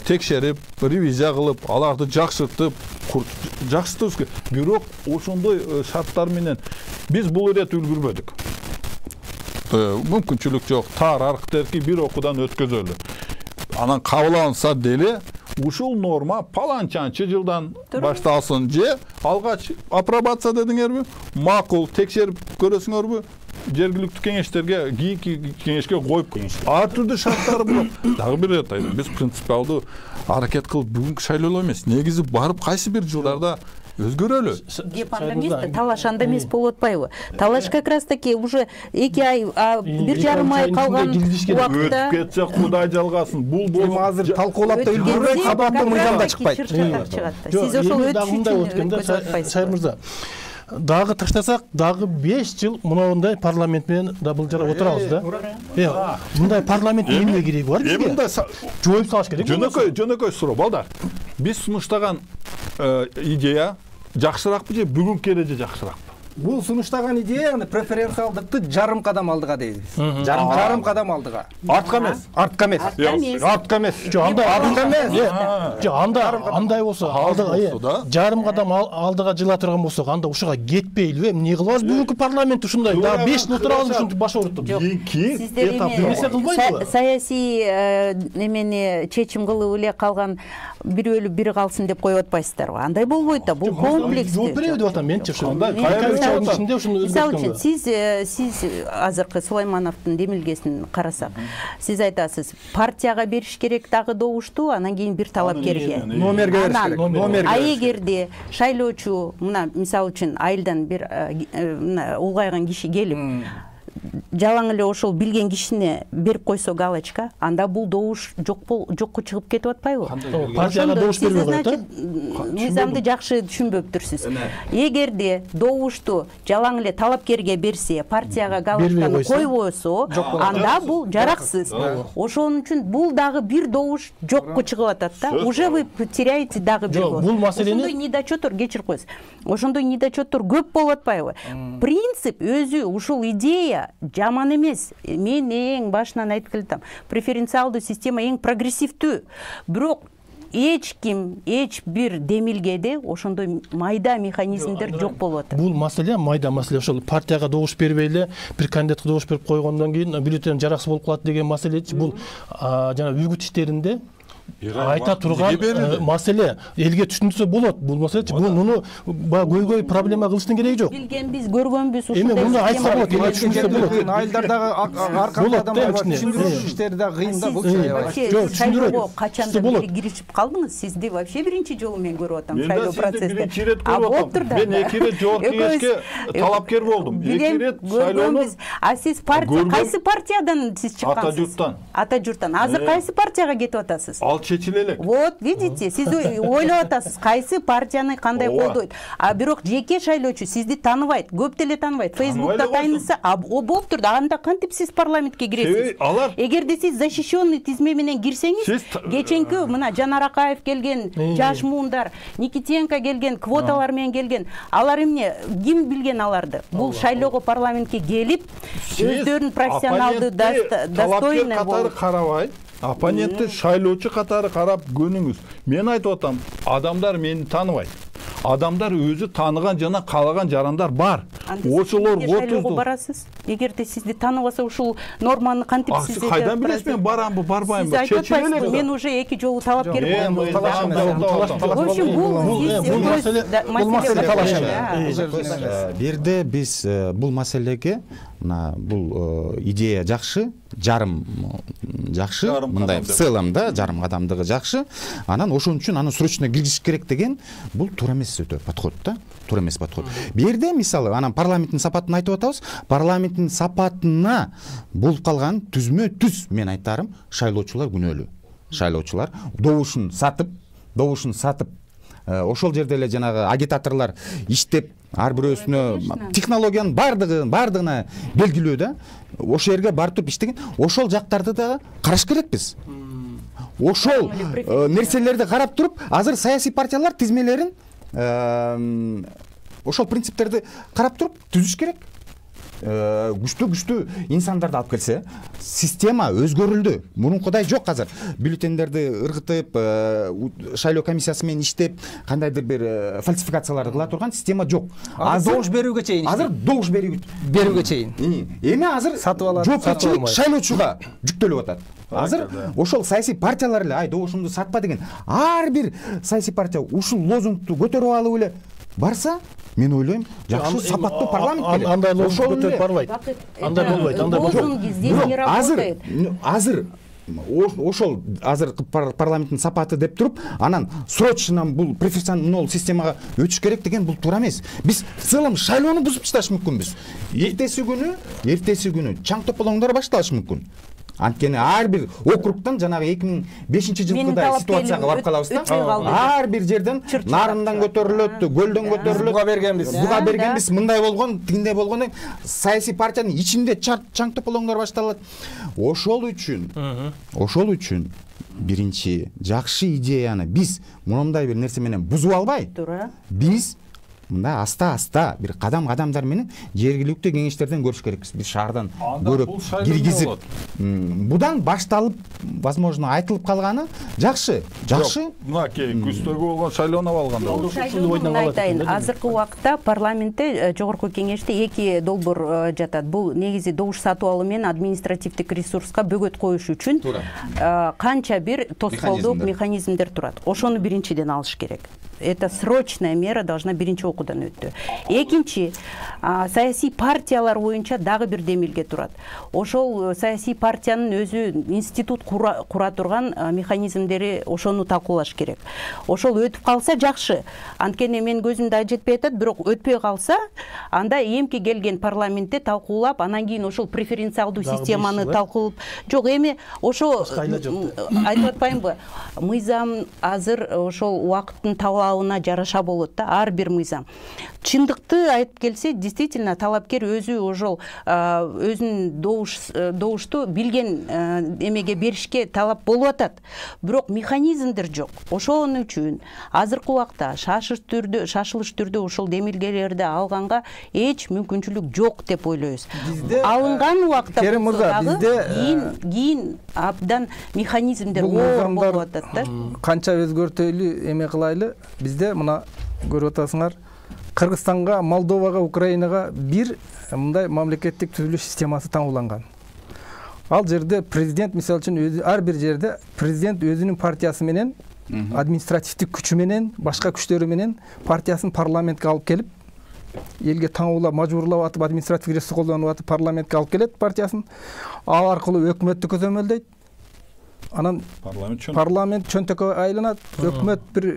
текшерип, ревизия кылып, аларды жакшыртып, жакшыртабыз. Бирок ошондой шарттар менен биз бул ирет үлгүрбөдүк. Мүмкүнчүлүк жок. Таар арктерки бир окуудан өткөзөлү. Анан кабыл алынса деле ушул норма паланчанчы жылдан башталсын же алгач апробация дедиңерби, макул текшерип көрөсүңөрбү, жергиликтүү кеңештерге, кийинки кеңешке коюп, ар түрдүү шарттары бар. Дагы бир рет айтам, биз принципиалдуу аракет кылып бүгүнкү шайлоолор эмес, негизи барып кайсы бир жылдарда өзгөрөлү. Гепанда эмес, талаш анда эмес болуп атпайбы? Талаш как раз таки уже 2 ай, 1,5 ай калган убакытта өтүп кетсе Кудай жалгасын. Бул эми азыр талкуулап да үлгүрбөй кабатты мыйзамда чыкпайт. Сиз ошол өтүш Сайыр мырза, дагы таштасак, дагы 5 жыл мындай парламент менен да бул жара отурабыз да. Мындай парламент эмне кереги бар бизге? Жоюп салыш керек. Жөнөкөй суроо балдар. Биз сунуштаган идея жакшыракпы же бүгүнкү эреже жакшыракпы? Бул сунуштаган идеяны преференциалдыкты жарым кадам алдыга дейбиз. Жарым кадам алдыга. Артка эмес. Артка эмес. Артка эмес. Андай болсо, алдыга жарым кадам алдыга жыла турган болсок, анда ушуга кетпейлиби? Эмне кылабыз бүгүнкү парламент ушундай? Дагы 5 жыл отурабыз ушинтип баш ооруттук. Сиздер эми саясий немени чечим кылып эле калган бир өлүп бири калсын деп коюп атпайсыздарбы? Андай болбойт да, бул комплекс. Жооп береби деп атам менчи ушундай. Мисалы үчүн сиз азыркы Сулаймановдун демилгесин карасак, сиз айтасыз, партияга бериш керек дагы добушту, анан кийин бир талапкерге. Номерге бериш керек. А эгерде шайлоочу, мына мисалы үчүн айылдан бир улгайган киши келип, жалаң эле ошол билген кишине берип койсо галочка, анда бул добуш жокко чыгып кетип атпайбы? Партияга добуш бербей коет да? Мыйзамды жакшы түшүнбөптүрсүз. Эгерде добушту жалаң эле талапкерге берсе, партияга галочканы койбосо, анда бул жараксыз. Ошон үчүн бул дагы бир добуш жокко чыгып атат да. Уже вы теряете дагы бир. Бул маселени ошондой недочеттор кечирип коесуз. Ошондой недочеттор көп болуп атпайбы? Принцип өзү ушул идея жаман эмес. Мен эң башынан айтып келатам. Преференциалдуу система эң прогрессивдүү. Бирок эч ким, эч бир демилгеде ошондой майда механизмдер жок болуп атат. Бул маселе майда маселе. Ошол партияга добуш бербей эле бир кандидатка добуш берип койгондон кийин бюллетень жараксыз болуп калат деген маселе. Бул жана үгүт иштеринде айта турган маселе. Элге түшүндүрсө болот бул маселе. Муну көйгөй проблема кылыштын кереги жок. Билгенбиз, көргөнбүз ушундай. Эми муну айтса болот, элге түшүндүрсө болот. Айылдардагы арканда адамдар түшүндүрүү иштери да кыйын да бул. Жок, түшүндүрөт. Качандан бери киришип калдыңыз? Сизди вообще биринчи жолу мен көрүп атам шайлоо процессте. Биринчи ирет көрүп атам. Мен 2 ирет жогорку кеңешке талапкер болдум. 2 ирет шайлоонун. А сиз партия кайсы партиядан сиз чыккансыз? Ата журттан. Азыр кайсы партияга кетип атасыз? Чечиле элек. Вот, видите, сиз ойлоп атасыз, кайсы партияны кандай колдойт. А бирок жеке шайлоочу сизди тааныбайт, көп деле тааныбайт. Фейсбукта тайнысы, болуп турду. Анда кантип сиз парламентке киресиз? Эгерде сиз защищенный тизме менен кирсеңиз, кеченки мына Жанар Акаев келген, жаш муундар, Никитенко келген, квоталар менен келген. Алар эмне, ким билген аларды? Бул шайлоого парламентке келип, өздөрүнүн профессионалдуу достойный болуп карабай, оппонентти шайлоочу катары карап көнүңүз. Мен айтып атам, адамдар мени тааныбайт. Адамдар өзү тааныган жана каалаган жарандар бар. ошолор шайлоого барасыз. Эгерде сизди тааныбаса ушул норманы кантип сиз кайдан билесиз мен барамбы барбаймбы? Сиз айтып атпайсызбы? Мен уже 2 жолу талапкер болдум. В общем, бул маселе талаш эмес. Бирде биз бул маселеге бул идея жакшы, жарым жакшы, мындай в целом да жарым кадамдыгы жакшы. Анан ошон үчүн аны срочно киргизиш керек деген бул туура эмес өтө подход да. Туура эмес подход. Бирде мисалы анан парламенттин сапатын айтып атабыз. Парламенттин сапатына болуп калган түзмө түз мен айтарым шайлоочулар күнөөлүү. Шайлоочулар добушун сатып ошол жерде эле жанагы агитаторлор иштеп ар бирөөсүнө технологиянын бардыгына белгилүү да. Ошол жерге барып туруп иштеген, ошол жактарды да караш керекпиз. Ошол нерселерди карап туруп, азыр саясий партиялар тизмелерин ошол принциптерди карап туруп түзүш керек. Күчтүү инсандарды алып келсе, система өзгөрүлдү. Мурункудай жок азыр. Бюллетендерди ыргытып, шайлоо комиссиясы менен иштеп, кандайдыр бир фальсификацияларды кыла турган система жок. Азыр добуш берүүгө чейин. Азыр добуш берүүгө чейин. Эми азыр сатып алат. Жоопкерчилик шайлоочуга жүктөлүп атат. Азыр ошол саясий партиялар эле ай добушумду сатпа деген ар бир саясий партия ушул лозунгду көтөрүп алып эле барса, мен ойлойм, жакшы сапаттуу парламент керек. Андай лозунг көтөрүп барбайт. Андай болбойт, андай болбойт. Лозунг здесь не работает. Азыр ошол азыр парламенттин сапаты деп туруп, анан срочно бул преференциялык системага өтүш керек деген бул туура эмес. Биз в целом шайлоону бузуп ташташ мүмкүнбүз. Эртеси күнү чаң тополоңдор башталышы мүмкүн. Анткени ар бир округтан жанагы 2005-жылкыдай ситуацияга барып калабыз да. Ар бир жерден нарындан көтөрүлөт, көлдөн көтөрүлөт. Буга бергенбиз, мындай болгон, тигиндей болгон. Саясий партиянын ичинде чаң тополоңдор башталат. Ошол үчүн биринчи жакшы идеяны биз мындай бир нерсе менен бузуп албай, биз мындай аста бир кадамдар менен жергиликтүү кеңештерден көрүш керекпиз. Биз шаардан көрүп киргизип, будан башталып, возможно, айтылып калганы жакшы. Мынакей күздөгү болгон шайлоону алганда айтайын. Азыркы убакытта парламентте, жогорку кеңеште 2 долбоор жатат. Бул негизи добуш сатып алуу менен административдик ресурска бөгөт коюш үчүн канча бир тоскоолдук механизмдер турат. Ошону биринчиден алыш керек. Это срочная мера должна биринчи окуудан өттү. Экинчи, саясий партиялар боюнча дагы бир демилге турат. Ошол саясий партиянын өзү институт кура турган механизмдери ошону талкуулаш керек. Ошол өтүп калса жакшы. Анткени мен көзүмдө жетпей атат, бирок өтпөй калса, анда эмки келген парламентте талкуулап, анан кийин ошол преференциалдуу системаны талкуулап, жок эми ошо айтып атпаймынбы? Мыйзам азыр ошол убакыттын талабына жараша болот да, ар бир мыйзам. Чындыкты айтып келсе, действительно талапкер өзү ошол өзүнүн добушту билген эмеге беришке талап болуп атат. Бирок механизмдер жок. Ошон үчүн азыркы убакта шашылыш түрдө ошол демилгелерди алганга эч мүмкүнчүлүк жок деп ойлойбуз. Алынган убакта кийин абдан механизмдер болуп атат да. Канча өзгөртөлүү эме кылайлы, бизде мына көрүп атасыңар, Кыргызстанга, Молдовага, Украинага бир мындай мамлекеттик түзүлүш системасы таңууланган. Ал жерде президент, мисалы үчүн, ар бир жерде президент өзүнүн партиясы менен, административдик күчү менен, башка күчтөрү менен партиясын парламентке алып келип, элге таңуулап, мажбурлап атып, административдик ресурс колдонуп атып, парламентке алып келет партиясын. Ал аркылуу өкмөттү көзөмөлдөйт. Анан парламент чөнтөккө айланат, өкмөт бир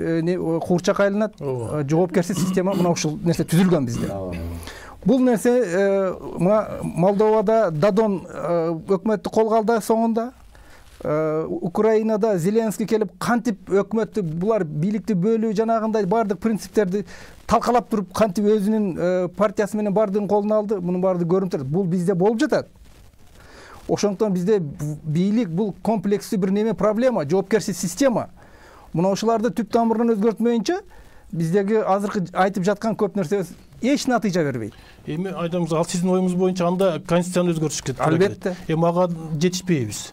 куурчак айланат, жоопкерсиз система мына ушул нерсе түзүлгөн бизде. Бул нерсе мына Молдовада Дадон өкмөттү колго алды соңунда. Украинада Зеленский келип кантип өкмөттү, булар бийликти бөлүү жанагындай бардык принциптерди талкалап туруп кантип өзүнүн партиясы менен бардыгын колуна алды. Мунун баардыгы көрүнүп турат. Бул бизде болуп жатат. Ошондуктан бизде бийлик бул комплекстүү бир неме проблема, жоопкерсиз система. Мына ошоларды түп тамырынан өзгөртмөйүнчө биздеги азыркы айтып жаткан көп нерсе эч натыйжа бербейт. Эми айтамыз, ал сиздин оюңуз боюнча анда конституцияны өзгөртүш керек. Албетте. Эми ага жетишпейбиз.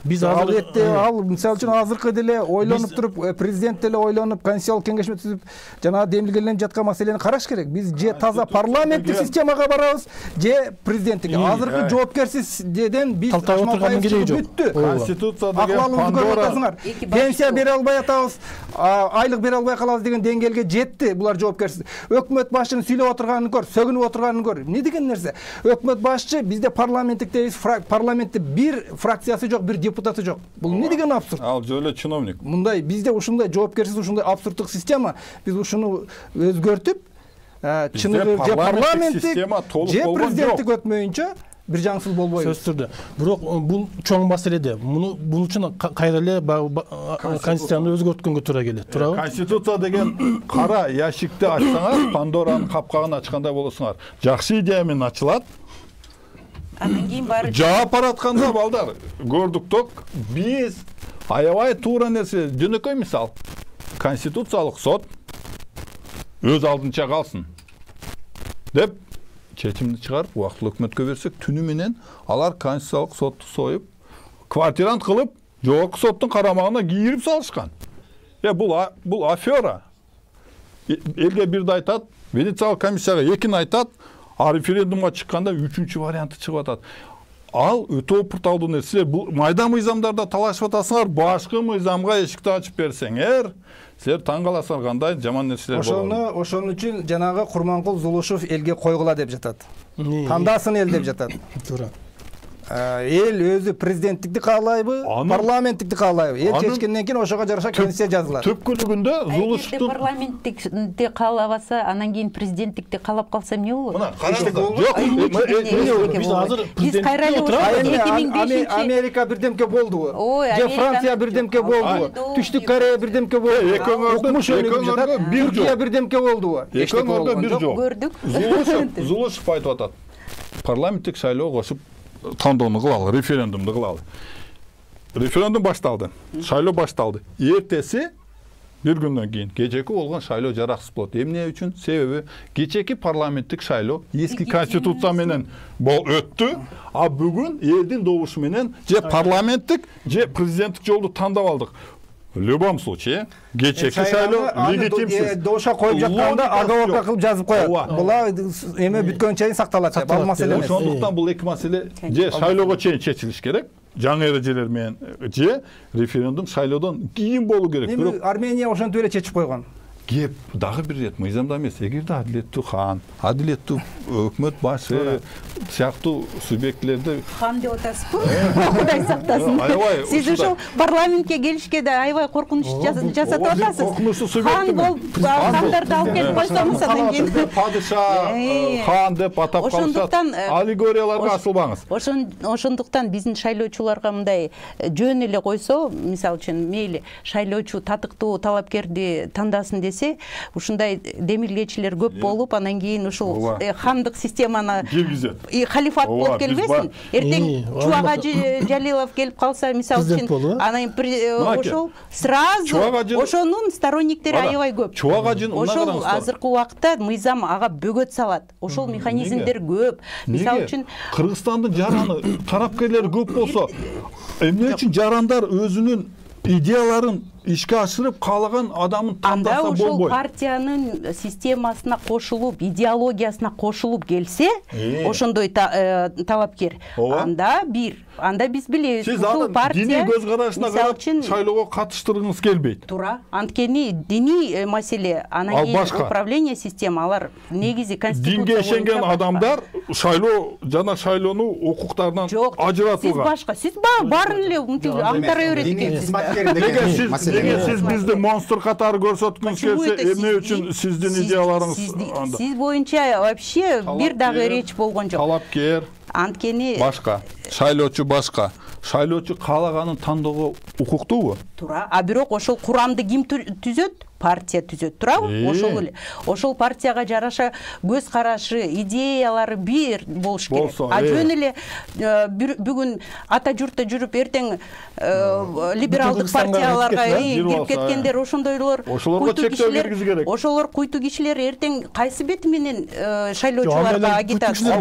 Биз ал азыр этте ал мисалы үчүн азыркы деле ойлонуп туруп, президент деле ойлонуп, конституциялык кеңешме түзүп, жанагы демилгеленип жаткан маселени караш керек. Биз же таза парламенттик системага барабыз, же президенттик. Азыркы жоопкерсизден биз бүттү. Конституция деген Пандора. Пенсия бере албай атабыз, айлык бере албай калабыз деген деңгээлге жетти булар жоопкерсиз. Өкмөт башчынын сүйлөп отурганын көр, сөгүнүп отурганын көр. Эмне деген нерсе? Өкмөт башчы бизде парламенттик дейбиз, парламентте бир фракциясы жок, бир депутаты жок. Бул эмне деген абсурд? Ал жөлө чиновник. Мындай бизде ушундай жоопкерсиз, ушундай абсурддук система. Биз ушуну өзгөртүп, чыныгы же парламенттик, же президенттик өтмөйүнчө бир жаңсыз болбойбуз. Сөз түрдө. Бирок бул чоң маселеде. Бул үчүн кайра эле конституцияны өзгөрткөнгө туура келет. Туурабы? Конституция деген кара ящикти ачсаңар, Пандоранын капкагын ачкандай болосуңар. Жакшы идея менен ачылат. Анан кийин баары жаап баратканда балдар көрдүк ток, биз аябай туура нерсе, жөнөкөй мисал. Конституциялык сот өз алдынча калсын деп чечимди чыгарып, убактылуу өкмөткө берсек, түнү менен алар конституциялык сотту союп, квартирант кылып, жогорку соттун карамагына кийирип салышкан. Бул афера. Элге бирди айтат, Венециялык комиссияга экини айтат, а референдумга чыкканда үчүнчү варианты чыгып атат. Ал өтө опурталдуу нерсе. Бул майда мыйзамдарда талашып атасыңар, башкы мыйзамга эшикти ачып берсеңер, силер таң каласыңар кандай жаман нерселер болот. Ошон үчүн жанагы Курманкул Зулушев элге койгула деп жатат. Тандасын ел деп жатат. Туура. Эл өзү президенттикти каалайбы, парламенттикти каалайбы? Эл чечкенден кийин ошого жараша конституция жазылат. Түпкүлүгүндө Зулушевдун парламенттикти каалабаса, анан кийин президенттикти каалап калса эмне болот? Мына караңыздар. Биз азыр Биз кайра эле 2005 Америка бирдемке болдубу? Же Франция бирдемке болдубу? Түштүк Корея бирдемке болдубу? Экөөңөрдө бир жок. Түркия бирдемке болдубу? Экөөңөрдө бир жок. Көрдүк. Зулушев айтып атат. Парламенттик шайлоо кошуп тандоону кылалы, референдумду кылалы. Референдум башталды, шайлоо башталды. Эртеси бир күндөн кийин кечеки болгон шайлоо жараксыз болот. Эмне үчүн? Себеби кечеки парламенттик шайлоо эски конституция менен өттү, а бүгүн элдин добушу менен же парламенттик, же президенттик жолду тандап алдык. В любом случае, кечеки шайлоо легитимсиз. Доша коюп жатканда оговорка кылып жазып коет. Була эме бүткөн чейин сакталат деп. Ал маселе эмес. Ошондуктан бул эки маселе же шайлоого чейин чечилиш керек, жаңы эрежелер менен, же референдум шайлоодон кийин болуу керек. Бирок Армения ошентип эле чечип койгон. Кеп дагы бир рет мыйзамда эмес, эгерде адилеттүү хан, адилеттүү өкмөт башы сыяктуу субъектлерди хан деп атасызбы? Кудай сактасын. Сиз ошол парламентке келишке да аябай коркунуч жасатып атасыз. Коркунучсуу субъект. Хан болуп, хандарды алып келип койсоңуз анан кийин падыша, хан деп атап калышат. Аллегорияларга асылбаңыз. Ошондуктан биздин шайлоочуларга мындай жөн эле койсо, мисалы үчүн мейли шайлоочу татыктуу талапкерди тандасын десе, ушундай демилгечилер көп болуп, анан кийин ушул хандык системаны халифат болуп келбесин. Эртең Чубак Жалилов келип калса, мисалы үчүн, анан ошол сразу ошонун сторонниктери аябай көп. Ошол азыркы убакытта мыйзам ага бөгөт салат. Ошол механизмдер көп. Мисалы үчүн Кыргызстандын жараны тарапкерлери көп болсо, эмне үчүн жарандар өзүнүн идеяларын ишке ашырып каалаган адамын тандаса болбойт? Анда ошол партиянын системасына кошулуп, идеологиясына кошулуп келсе, ошондой талапкер, анда биз билебиз. Сиз аны диний көз карашына карап шайлоого катыштыргыңыз келбейт. Туура. Анткени диний маселе, анан кийин управление система, алар негизи конституция. Динге ишенген адамдар шайлоо жана шайлоону укуктарынан ажыратылган. Сиз башка, сиз баарын эле антара берет. Неге сиз бизди монстр катары көрсөткүңүз келсе, эмне үчүн сиздин идеяларыңыз анда? Сиз боюнча вообще бир дагы реч болгон жок. Талапкер. Анткени башка, шайлоочу башка. Шайлоочу каалаганын тандоого укуктуубу? Туура. А бирок ошол курамды ким түзөт? партия түзөт, туурабы? Ошол эле. Ошол партияга жараша көз карашы, идеялары бир болуш керек. А жөн эле бүгүн ата журтта жүрүп эртең либералдык партияларга кирип кеткендер ошондойлор ошолорго чектөө киргизиш керек. Ошолор куйту кишилер эртең кайсы бети менен шайлоочуларга агитация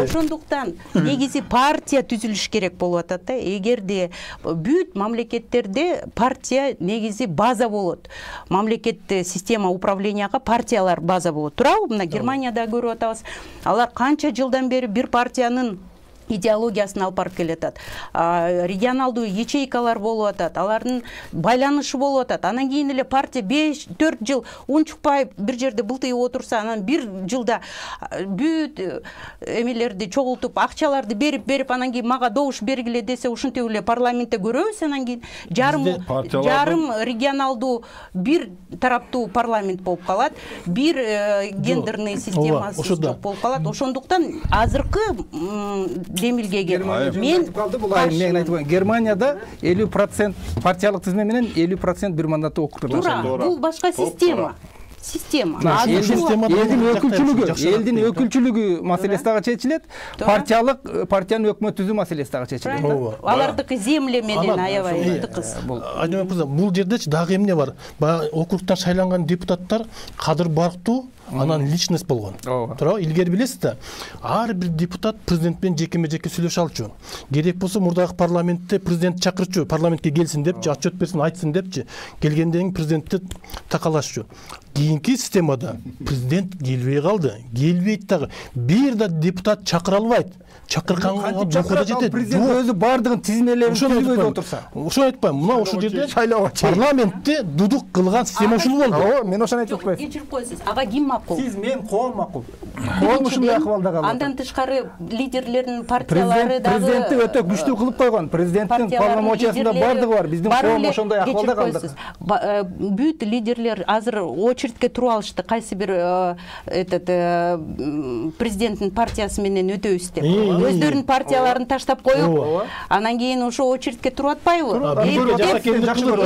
ошондуктан негизи партия түзүлүш керек болуп атат да. Эгерде бүт мамлекеттерде партия негизи база болот. Мамлекетте система управленияга партиялар база болот. Туурабы? Мына Германияда көрүп атабыз. Алар канча жылдан бери бир партиянын идеологиясын алып барып келатат. Регионалдуу ячейкалар болуп атат, алардын байланышы болуп атат. Анан кийин эле партия 5-4 жыл унчукпай бир жерде былтыйып отурса, анан бир жылда бүт эмелерди чогултуп, акчаларды берип, анан кийин мага добуш бергиле десе, ушинтип эле парламентте көрөбүз. Анан кийин жарым регионалдуу бир тараптуу парламент болуп калат, бир гендерный системасы жок болуп калат. Ошондуктан азыркы демилгеге мен айтып коеюн, Германияда 50% партиялык тизме менен 50% бир мандаттуу округда жашайт. Бул башка система. Элдин өкүлчүлүгү маселеси дагы чечилет, партиянын өкмөт түзүү маселеси дагы чечилет. Алардыкы земле менен аябай тыкыз. Бул жердечи дагы эмне бар? Баягы округтан шайланган депутаттар кадыр барктуу, анан личность болгон. Туурабы? Илгери билесиз да, ар бир депутат президент менен жекеме-жеке сүйлөшө алчу. Керек болсо мурдагы парламентте президент чакырчу, парламентке келсин депчи, отчет берсин, айтсын депчи. Келгенден кийин президентти такалашчу. Кийинки системада президент келбей калды. Келбейт дагы. Бир да депутат чакыра албайт. Чакырганга жокуда жетет. Президент өзү бардыгын тизмелеп түзбөй отурса. Ошону айтпайм. Мына ошол жерде парламентте дудук кылган система ушул болду. Мен ошону айтып коесун. Кечирип коесуз. Ага ким макул? Сиз, мен, коом макул. Коом ушундай акыбалда калды. Андан тышкары лидерлердин партиялары дагы президентти өтө күчтүү кылып койгон. Президенттин полномочиясында бардыгы бар. Биздин коом ошондой акыбалда калды. Бүт лидерлер азыр очередке туруп алышты. Кайсы бир президенттин партиясы менен өтөбүз деп. Өздөрүнүн партияларын таштап коюп, анан кийин ошо очередке туруп атпайбы?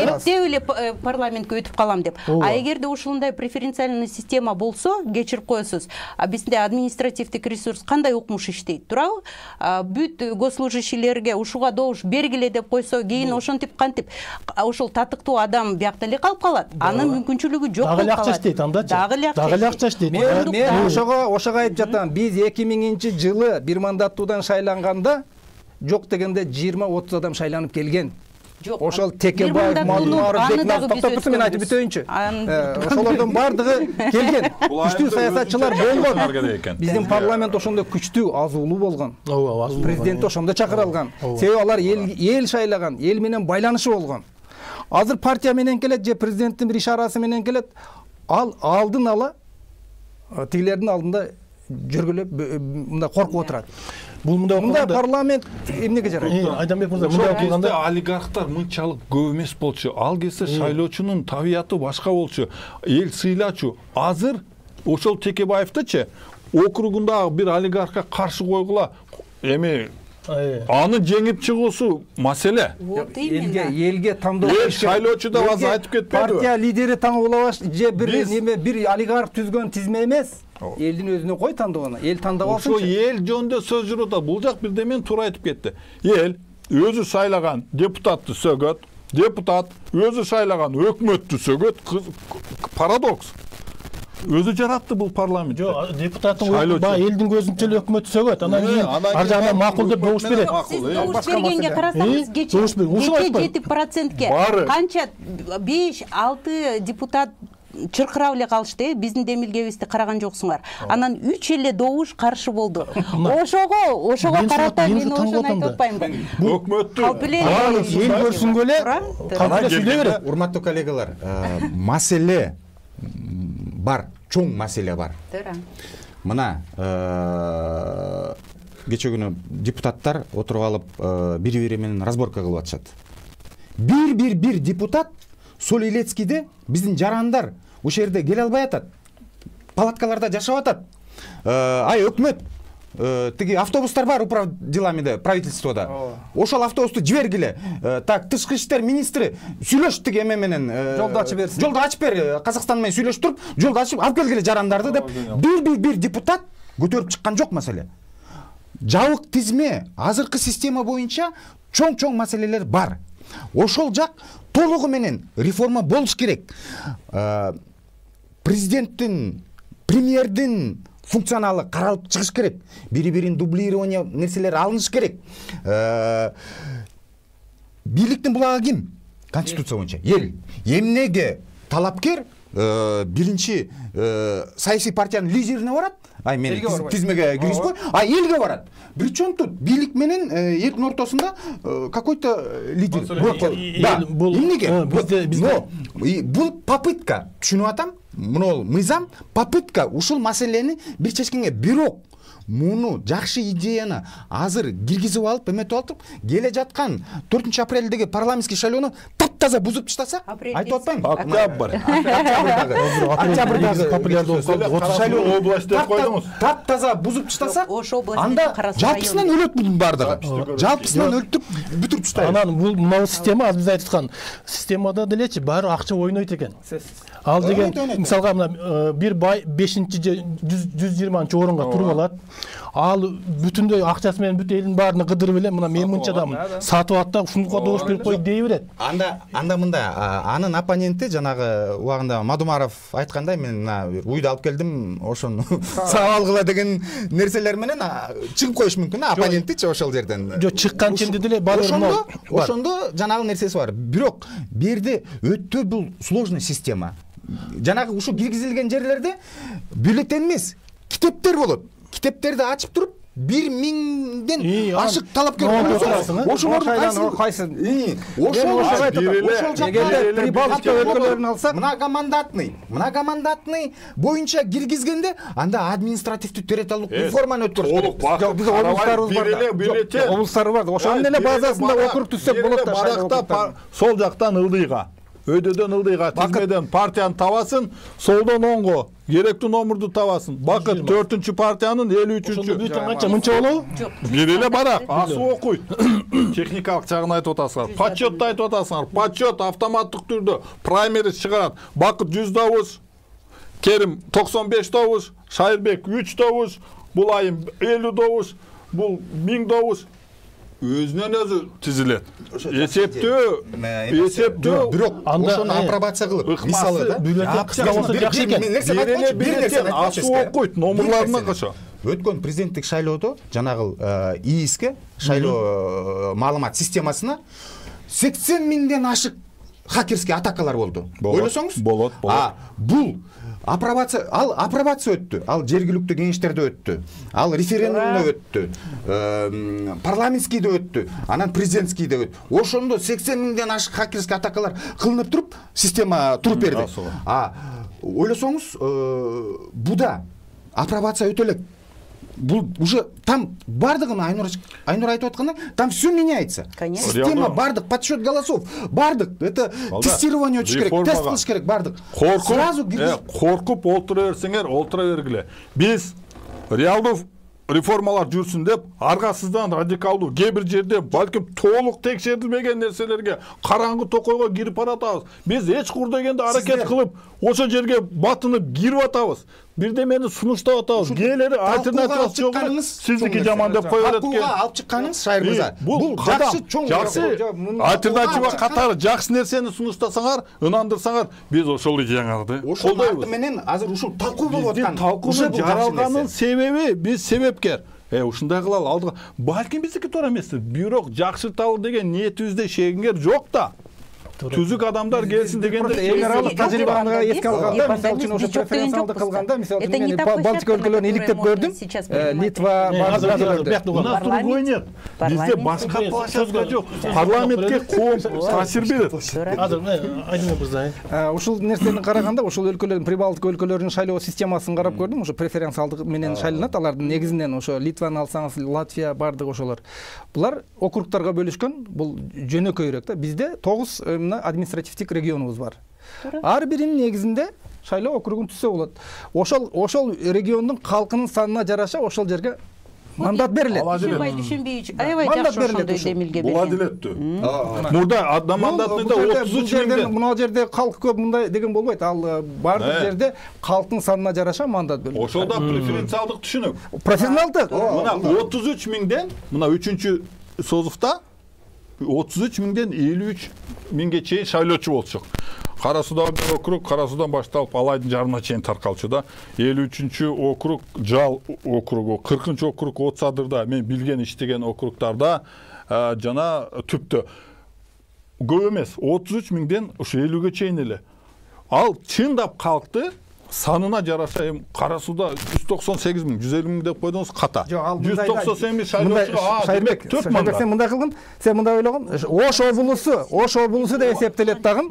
Эптеп эле парламентке өтүп калам деп. А эгерде ушундай преференциальный система болсо, кечирип коесуз, бизде административдик ресурс кандай укмуш иштейт, туурабы? Бүт госслужащийлерге ушуга добуш бергиле деп койсо, кийин ошентип кантип ошол татыктуу адам биякта эле калып калат. Анын мүмкүнчүлүгү жок болуп калат. Дагы акча иштейт анда. Дагы акча иштейт. Мен ошого айтып жатам. Биз 2000-жылы бир мандаттуудан шайланганда жок дегенде 20-30 адам шайланып келген. Ошол Текебаев, Малмаров, Токтопурсун мен айтып бүтөйүнчү. Ошолордун бардыгы келген. Күчтүү саясатчылар болгон. Биздин парламент ошондой күчтүү, азуулуу болгон. Президент ошондо чакырылган. Себеби алар эл шайлаган, эл менен байланышы болгон. Азыр партия менен келет же президенттин бир ишарасы менен келет. Ал алдын ала тигилердин алдында жөргөлөп мындай коркуп отурат. Мында парламент эмнеге жарайт? Айданбек мырза, мында окуганда олигархтар мынчалык көп эмес болчу. Ал кезде шайлоочунун табияты башка болчу. Эл сыйлачу. Азыр ошол Текебаевдичи округундагы бир олигархка каршы койгула. Эми аны жеңип чыгуусу маселе. Элге тандоо шайлоочу да база айтып кетпедиби? Партия лидери таңуулабаш же бир олигарх түзгөн тизме эмес. Элдин өзүнө кой тандоону. Эл тандап алсынчы. Ошо эл жөнүндө сөз жүрүп атат. Бул жак бирден мен туура айтып кетти. Эл өзү шайлаган депутатты сөгөт, депутат өзү шайлаган өкмөттү сөгөт. Парадокс. Өзү жаратты бул парламент. Жок, депутаттын элдин көзүнчө эле өкмөттү сөгөт. Анан кийин ар жагынан макул деп добуш берет. Добуш бергенге карасаңыз, кече 7%ке канча 5-6 депутат чыркырап эле калышты. Биздин демилгебизди караган жоксуңар. Анан 3 эле добуш каршы болду. Ошого карата мен ошону айтып атпаймынбы? Өкмөттү эл көрсүнгө эле калп сүйлөй берет. Урматтуу коллегалар, маселе бар, чоң маселе бар. Мына кече күнү депутаттар отуруп алып бири-бири менен разборка кылып атышат. Бир депутат Сол Илецкийде биздин жарандар ошол жерде келе албай атат. Палаткаларда жашап атат. Ай өкмөт, тиги автобустар бар управ деламиде правительствода. Ошол автобусту жибергиле. Так, тышкы иштер министри сүйлөш тиги эме менен жолду ачып берсин. Жолду ачып бер, Казакстан менен сүйлөшүп туруп, жолду ачып алып келгиле жарандарды деп бир депутат көтөрүп чыккан жок маселе. Жабык тизме азыркы система боюнча чоң маселелер бар. Ошол жак толугу менен реформа болуш керек. Президенттин, премьердин функционалы каралып чыгыш керек. Бири-бирин дублирование нерселер алыныш керек. Бийликтин булагы ким? Конституция боюнча эл. Эмнеге талапкер биринчи саясий партиянын лидерине барат? Мен тизмеге киргизбой, элге барат. Причем тут бийлик менен элдин ортосунда какой-то лидер. Да, эмнеге? Бул попытка, түшүнүп атам, мына мыйзам попытка ушул маселени бир чечкенге. Бирок муну жакшы идеяны азыр киргизип алып, эметип алып, келе жаткан 4 апрелдеги парламентский шайлоону таптаза бузуп таштасак, айтып атпайм. Октябрдагы популярдуу шайлоо область деп койдуңуз. Таптаза бузуп таштасак, анда жалпысынан өлөт бунун бардыгы. Жалпысынан өлтүп бүтүрүп таштайбыз. Анан бул мына система, биз айткан системада делечи баары акча ойнойт экен. Ал деген мисалга мына бир бай 120 орунга туруп алат. Ал бүтүндөй акчасы менен бүт элдин баарына кыдырып эле мына мен мынчадамын сатып алат да ушунга добуш берип кой дей берет. Анда мында анын оппоненти жанагы убагында Мадумаров айткандай, мен мына уйду алып келдим, ошону сап алгыла деген нерселер менен чыгып коюш мүмкүн оппонентичи ошол жерден. Жок, чыккан ченде деле бар. Ошондо жанагы нерсеси бар. Бирок берди өтө бул сложный система. Жанагы ушу киргизилген жерлерде бюллетень эмес, китептер болот. Китептерди ачып туруп 1000ден ашык талапкер ошолордун кайсы? Многомандатный боюнча киргизгенде анда административдүү территориалдык реформаны өткөрүш керек. Биз облустарыбыз бар. Ошонун эле базасында округ түзсөк болот да. Сол жактан ылдыйга, өйдөдөн ылдыйга тизмеден партияны табасын, солдон оңго керектүү номурду табасын. Бакыт 4-чү партиянын 53-чү. Мынча болобу? Бир эле барак, асып окуйт. Техникалык жагын айтып атасыңар, подсчетты айтып атасыңар. Подсчет автоматтык түрдө праймериз чыгарат. Бакыт 100 добуш, Керим 95 добуш, Шайырбек 3 добуш, бул айым 50 добуш, бул 1000 добуш. Өзүнөн өзү тизилет. Эсептөө. Бирок ошону апробация кылып, мисалы да, бир нерсе асып окуйт номурларына кошо. Өткөн президенттик шайлоодо жанагы ИИСке шайлоо маалымат системасына 80 000ден ашык хакерский атакалар болду. Ойлосоңуз? Болот. Бул апробация өттү. Ал жергиликтүү кеңештерде өттү. Ал референдумда өттү. Парламентскийде өттү. Анан президентскийде өттү. Ошондо 80 000ден ашык хакерский атакалар кылынып туруп, система туруп берди. Ойлосоңуз, буда апробация өтө элек. Бул уже там бардыгын Айнур айтып атканда, там все меняется. Система бардык, подсчет голосов, бардык. Это тестирование өтүш керек, тест кылыш керек, бардык. Коркуп олтура бергиле. Биз реалдуу реформалар жүрсүн деп, аргасыздан радикалдуу кээ бир жерде балким толук текшерилбеген нерселерге караңгы токойго кирип баратабыз. Биз эч курдегенде аракет кылып, ошо жерге батынып кирип атабыз. Бирдемени сунуштап атабыз. Кээлери альтернатива жок. Сиздики жаман деп кое берет экен. Алып чыкканыңыз Шайыр мырза. Бул жакшы чоң альтернатива катары жакшы нерсени сунуштасаңар, ынандырсаңар, биз ошол идеяңарды колдойбуз. Менен азыр ушул талкуу болуп аткан. Талкуунун жаралганын себеби биз себепкер. Ушундай кылалы алдыга. Балким биздики туура эмес. Бирок жакшырталы деген ниетибизде шегингер жок да. Түзүк адамдар келсин дегенде эң аралык тажрыйбаны эске алганда, мисалы үчүн ошо преференциалды кылганда, мисалы үчүн мен Балтика өлкөлөрүн иликтеп көрдүм. Литва, другой нет. Бизде башка площадка жок. Парламентке коом таасир берет. Азыр айдын мырза. Ушул нерсени караганда, ушул өлкөлөрдүн Прибалтика өлкөлөрүнүн шайлоо системасын карап көрдүм. Ошо преференциалдык менен шайланат. Алардын негизинен ошо Литваны алсаңыз, Латвия бардык ошолор. Булар округтарга бөлүшкөн. Бул жөнөкөйрөөк да. Бизде 9 административдик регионубуз бар. Ар биринин негизинде шайлоо округун түзсө болот. Ошол региондун калкынын санына жараша ошол жерге мандат берилет. Түшүнбөй аябай Мандат жакшы берилет ошондой ушул. демилге Буга берген. дилеттүү. Мурда адам мандатында 33 миңден. Мына жерде калк көп мындай деген болбойт. Ал бардык жерде калктын санына жараша мандат берилет. Ошолда преференциалдык түшүнүк. Профессионалдык. Мына 33 миңден, мына 3-чү созуфта 33 миңден 53 миңге чейин шайлоочу болчук. Кара Судан округ, Кара Судан башталып Алайдын жарымына чейин таркалчу да. 53-чү округ Жал округу, 40-чы округ Отсадырда, мен билген иштеген округдарда жана түптө көп эмес, 33 миңден ушу 50ге чейин эле. Ал чындап калкты санына жараша эми Кара Суда 198 миң, 150 миң деп койдуңуз ката. 198 миң шайлоочуга Шайырбек, сен мындай кылгын, сен мындай ойлогон, Ош облусу деп эсептелет дагы.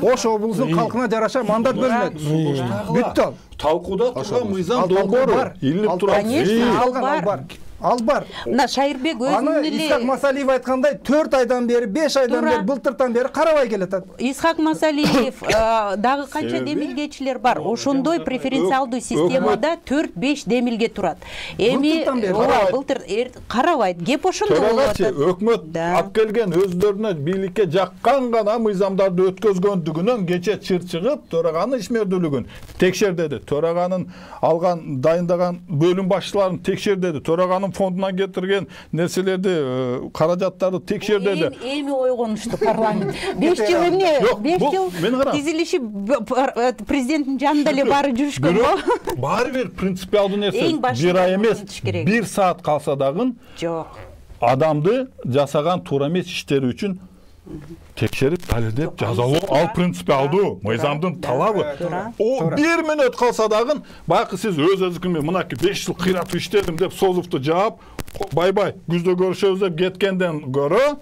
Ош облусунун калкына жараша мандат берилет. Бүттү. Талкууда турган мыйзам долбоору илинип турат. Конечно, Ал бар. Мына Шайырбек Аны өзүнүн Исхак эле Масалиев айткандай 4 айдан бери, 5 айдан бери, былтыртан бери карабай келет. Исхак Масалиев дагы канча демилгечилер бар. Ошондой преференциалдуу системада 4-5 демилге турат. Эми былтыр карабайт. Кеп ошондо болуп атат. Өкмөт алып келген өздөрүнө бийликке жаккан гана мыйзамдарды өткөзгөндүгүнөн кече чыр чыгып, төраганын ишмердүүлүгүн текшер деди. Төраганын алган, дайындаган бөлүм башчыларын текшер деди. Төраганын фондунан кетирген нерселерди, каражаттарды текшер деди. Эми ойгонушту парламент. 5 жыл эмне? 5 жыл тизилиши президенттин жанында эле баары жүрүшкөн го. Баары бир принципиалдуу нерсе. Бир ай эмес, 1 саат калса дагы жок. Адамды жасаган туура эмес иштери үчүн текшерип, далилдеп жазалоо ал принципиалдуу мыйзамдын талабы. О 1 мүнөт калса дагы байкы сиз өзүңүзгө мынакей 5 жыл кыйратып иштедим деп созуфту жаап, бай күздө көрүшөбүз деп кеткенден көрө,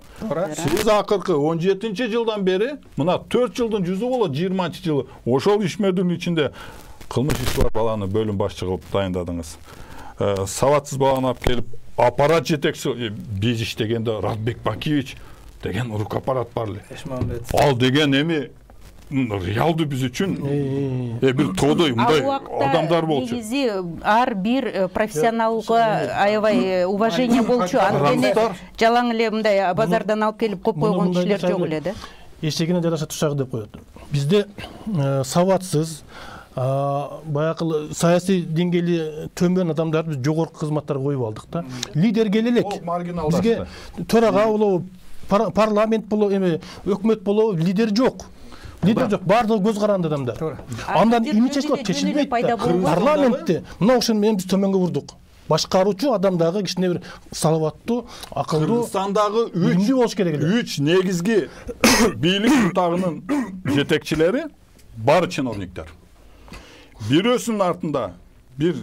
сиз акыркы 17-жылдан бери мына 4 жылдын жүзү болот, 20-жылы ошол ишмердүүнүн ичинде кылмыш иши бар баланы бөлүм башчы кылып дайындадыңыз. Сабатсыз баланы алып келип аппарат жетекчиси биз иштегенде Радбек Бакиевич деген рукапарат бар эле. Ал деген эми реалдуу биз үчүн бир тоодой мындай адамдар болчу. Негизи ар бир профессионалга аябай уважение болчу. Анткени жалаң эле мындай базардан алып келип коп койгон кишилер жок эле да. Эшегине жараша тушак деп коет. Бизде сабатсыз, баягы саясий деңгээли төмөн адамдарды биз жогорку кызматтарга коюп алдык да. Лидер келе элек. Бизге төрага болобу, парламент болобу, эми өкмөт болобу, лидер жок. Лидер жок, баардыгы көз каранды адамдар. Андан эмне чечилет? Чечилбейт. Парламентте мына ошону менен биз төмөнгө бурдук. Башкаруучу адам дагы кичине бир салаваттуу, акылдуу, Кыргызстандагы болуш керек эле. 3 негизги бийлик куртагынын жетекчилери баары чиновниктер. Бирөөсүнүн артында бир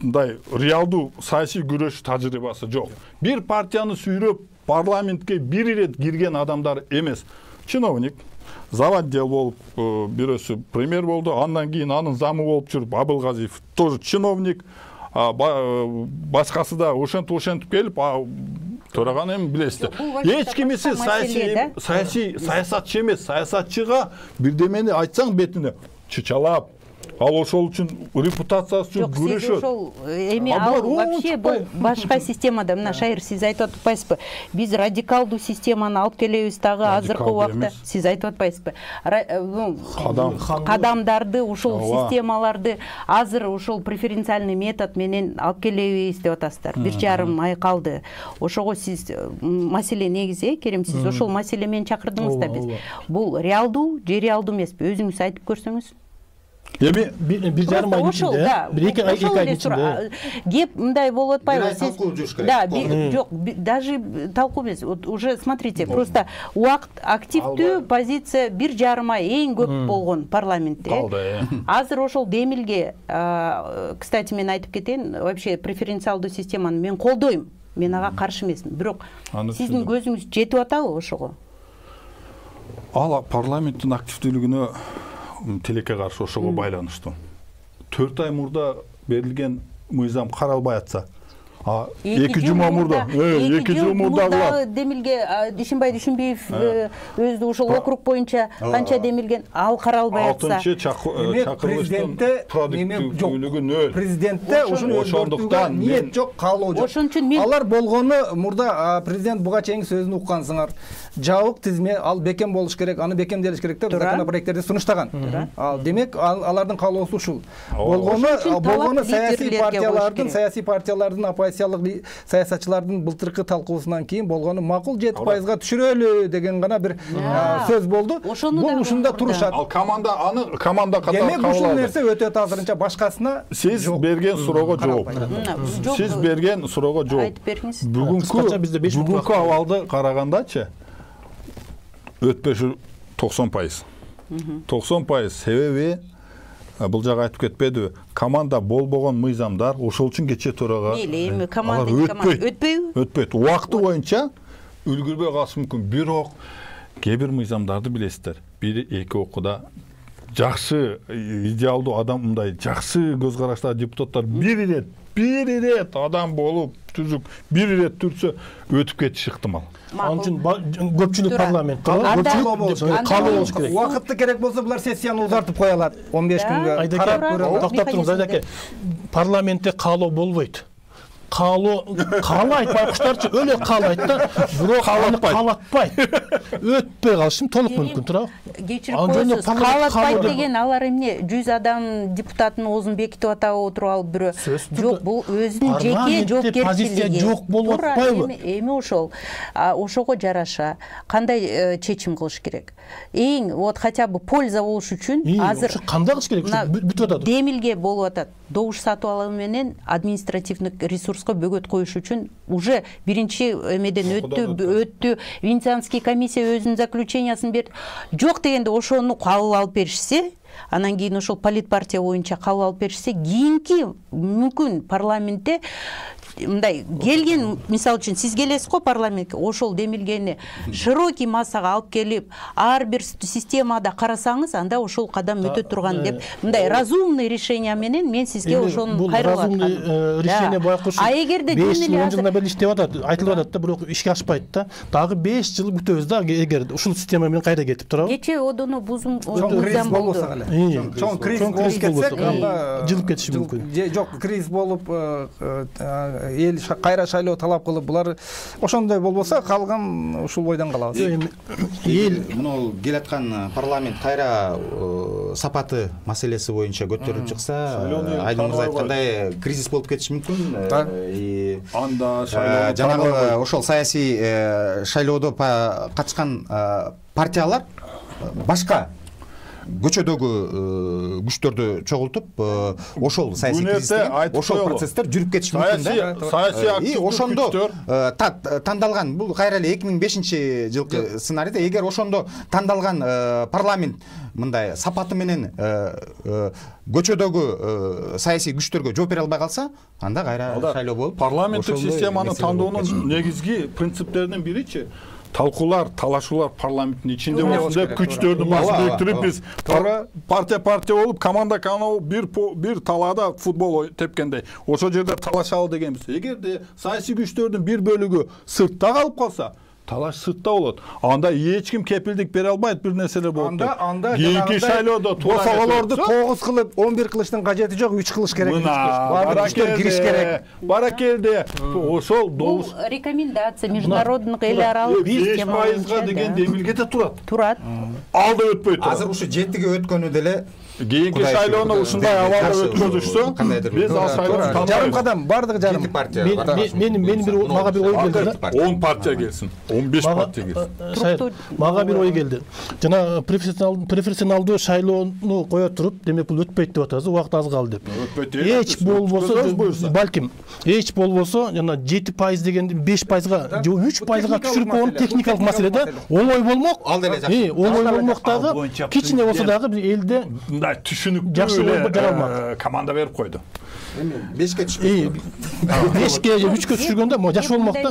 мындай реалдуу саясий күрөш тажрыйбасы жок. Бир партияны сүйрөп парламентке бир ирет кирген адамдар эмес. Чиновник, заводдел болуп, бирөөсү премьер болду, андан кийин анын замы болуп жүрүп Абылгазиев тоже чиновник, башкасы да ошентип келип, төраган эми билесиздер. Эч кимиси саясатчы эмес, саясатчыга бирдемени айтсаң бетине чычалап, ал ошол үчүн репутациясы үчүн күрөшөт. Ошол эми ал вообще бул башка системада. Мына Шайыр, сиз айтып атпайсызбы? Биз радикалдуу системаны алып келебиз дагы азыркы убакта. Сиз айтып атпайсызбы? Кадамдарды, ушул системаларды азыр ушул преференциальный метод менен алып келебиз деп атасыздар. 1,5 ай калды. Ошого сиз маселе негизи, Керим, сиз ошол маселе менен чакырдыңыз да биз. Бул реалдуу же реалдуу эмеспи? Өзүңүз айтып көрсөңүз. Эми 1,5 ай ичинде, 1-2 ай ичинде. Кеп мындай болуп атпайбы? Талкуу жүрүш керек. Да, жок, даже талкуу эмес. Уже смотрите, просто убакыт активдүү позиция 1,5 ай эң көп болгон парламентте. Азыр ошол демилге, кстати, мен айтып кетейин, вообще преференциалдуу системаны мен колдойм. Мен ага каршы эмесмин. Бирок сиздин көзүңүз жетип атабы ошого? Ал парламенттин активдүүлүгүнө тилекке каршы ошого байланыштуу. 4 ай мурда берилген мыйзам каралбай атса, эки жума мурда мурдагы демилге Дүйшүнбай Дүйшүнбиев өзү ошол округ боюнча канча демилген, ал каралбай атса. 6-чакырылыштын продуктивдүүлүгү нөл. Президентте ушуну ошондуктан ниет жок, каалоо жок. Ошон үчүн мен Алар болгону мурда президент буга чейинки сөзүн уккансыңар. Жабык тизме ал бекем болуш керек, аны бекемделиш керек деп законопроекттерди сунуштаган. Демек алардын каалоосу ушул. Болгону саясий партиялардын оппозициялык саясатчылардын былтыркы талкуусунан кийин болгону макул 7%га түшүрөлү деген гана бир сөз болду. Бул ушунда турушат. Ал команда катары демек ушул нерсе өтөт азырынча башкасына. Сиз берген суроого жооп. Сиз берген суроого жооп. Айтып бериңиз. Бүгүнкү абалды карагандачы өтпөшү 90%. 90% себеби бул жагы айтып кетпедиби? Команда болбогон мыйзамдар ошол үчүн кече төрага эми команда өтпөйбү? Өтпөйт. Убакыты боюнча үлгүрбөй калышы мүмкүн. Бирок кээ бир мыйзамдарды билесиздер. Бир эки окууда жакшы идеалдуу адам, мындай жакшы көз караштагы депутаттар бир ирет адам болуп түзүк бир ирет түрсө өтүп кетиши ыктымал. Ал үчүн көпчүлүк парламентте каалоо болуш керек. Убакытты керек болсо булар сессияны узартып кое алат 15 күнгө. Карап көрөлү. Токтоп туруңуз, Айдаке. Парламентте каалоо болбойт. Каалайт байкуштарчы өлө каалайт да, бирок аны каалатпайт. Өтпөй калышы толук мүмкүн, туурабы? Кечирип коесуз. Каалатпайт деген алар эмне 100 адам депутаттын оозун бекитип атабы отуруп алып бирөө. Жок, бул өзүнүн жеке жоопкерчилиги. Жок болуп атпайбы? Эми ошого жараша кандай чечим кылыш керек? Эң вот хотя бы польза болуш үчүн азыр кандай кылыш керек? Бүтүп атат. Демилге болуп атат. Добуш сатып алуу менен административдик ресурска бөгөт коюш үчүн уже биринчи эмеден өттү. Венецианский комиссия өзүнүн заключениясын берди. Жок дегенде ошону кабыл алып беришсе, анан кийин ошол политпартия боюнча кабыл алып беришсе, кийинки мүмкүн парламентте мындай келген, мисалы үчүн сиз келесиз го парламентке, ошол демилгени широкий массага алып келип, ар бир системада карасаңыз, анда ошол кадам өтө турган деп, мындай разумный решение менен мен сизге ошону кайрылып аткам. Разумный решение байкуш. А эгерде 5 жыл 10 жылдан бери иштеп атат, айтылып атат да, бирок ишке ашпайт да. Дагы 5 жыл күтөбүз да, эгер ушул система менен кайра кетип турабы? Кече одону бузум болду. Чоң кризис болуп кетсек, жылып кетиши мүмкүн. Жок, кризис болуп эл кайра шайлоо талап кылып, булар ошондой болбосо калган ушул бойдон калабыз. Эл мына келаткан парламент кайра сапаты маселеси боюнча көтөрүлүп чыкса, Айдын мырза айткандай кризис болуп кетиши мүмкүн. Анда жанагы ошол саясий шайлоодо катышкан партиялар башка көчөдөгү күчтөрдү чогултуп, ошол саясий кризистер, ошол процесстер жүрүп кетиши мүмкүн да. Саясий активдүү ошондо тандалган, бул кайра эле 2005 жылкы сценарийде, эгер ошондо тандалган парламент мындай сапаты менен көчөдөгү саясий күчтөргө жооп бере албай калса, анда кайра шайлоо болуп, парламенттик системаны тандоонун негизги принциптеринин биричи талкуулар, талашуулар парламенттин ичинде болсун деп күчтөрдү баш бириктирип, биз партия болуп, команда бир талаада футбол тепкендей ошол жерде талашалы дегенбиз. Эгерде саясий күчтөрдүн бир бөлүгү сыртта калып калса, талаш сыртта болот. Анда эч ким кепилдик бере албайт, бир нерселер болот. Анда кийинки шайлоодо тосоолорду 9 кылып, 11 кылыштын кажети жок, 3 кылыш керек. Бааракелде кириш керек. Баракелде. Ошол добуш рекомендация международный эл аралык система 5% деген демилге да турат. Ал да өтпөй турат. Азыр ушу 7-ге өткөнү деле кийинки шайлоону ушундай абалда өткөзүшсө, биз ал шайлоону жарым кадам, бардыгы жарым партия. Мага бир ой келди. 10 партия келсин, 15 партия келсин. Мага бир ой келди. Жана профессионалдуу шайлоону кое туруп, демек бул өтпөйт деп атабыз, убакыт аз калды деп. Эч болбосо, балким, эч болбосо жана 7% дегенди 5%га, 3%га түшүрүп койгон техникалык маселе да, оңой болмок. Ал деле жакшы. Оңой болмок дагы, кичине болсо дагы элде түшүнүктүү команда берип койду. 5-ке түшкөн. 5-ке же 3-кө түшүргөндө жакшы болмок да.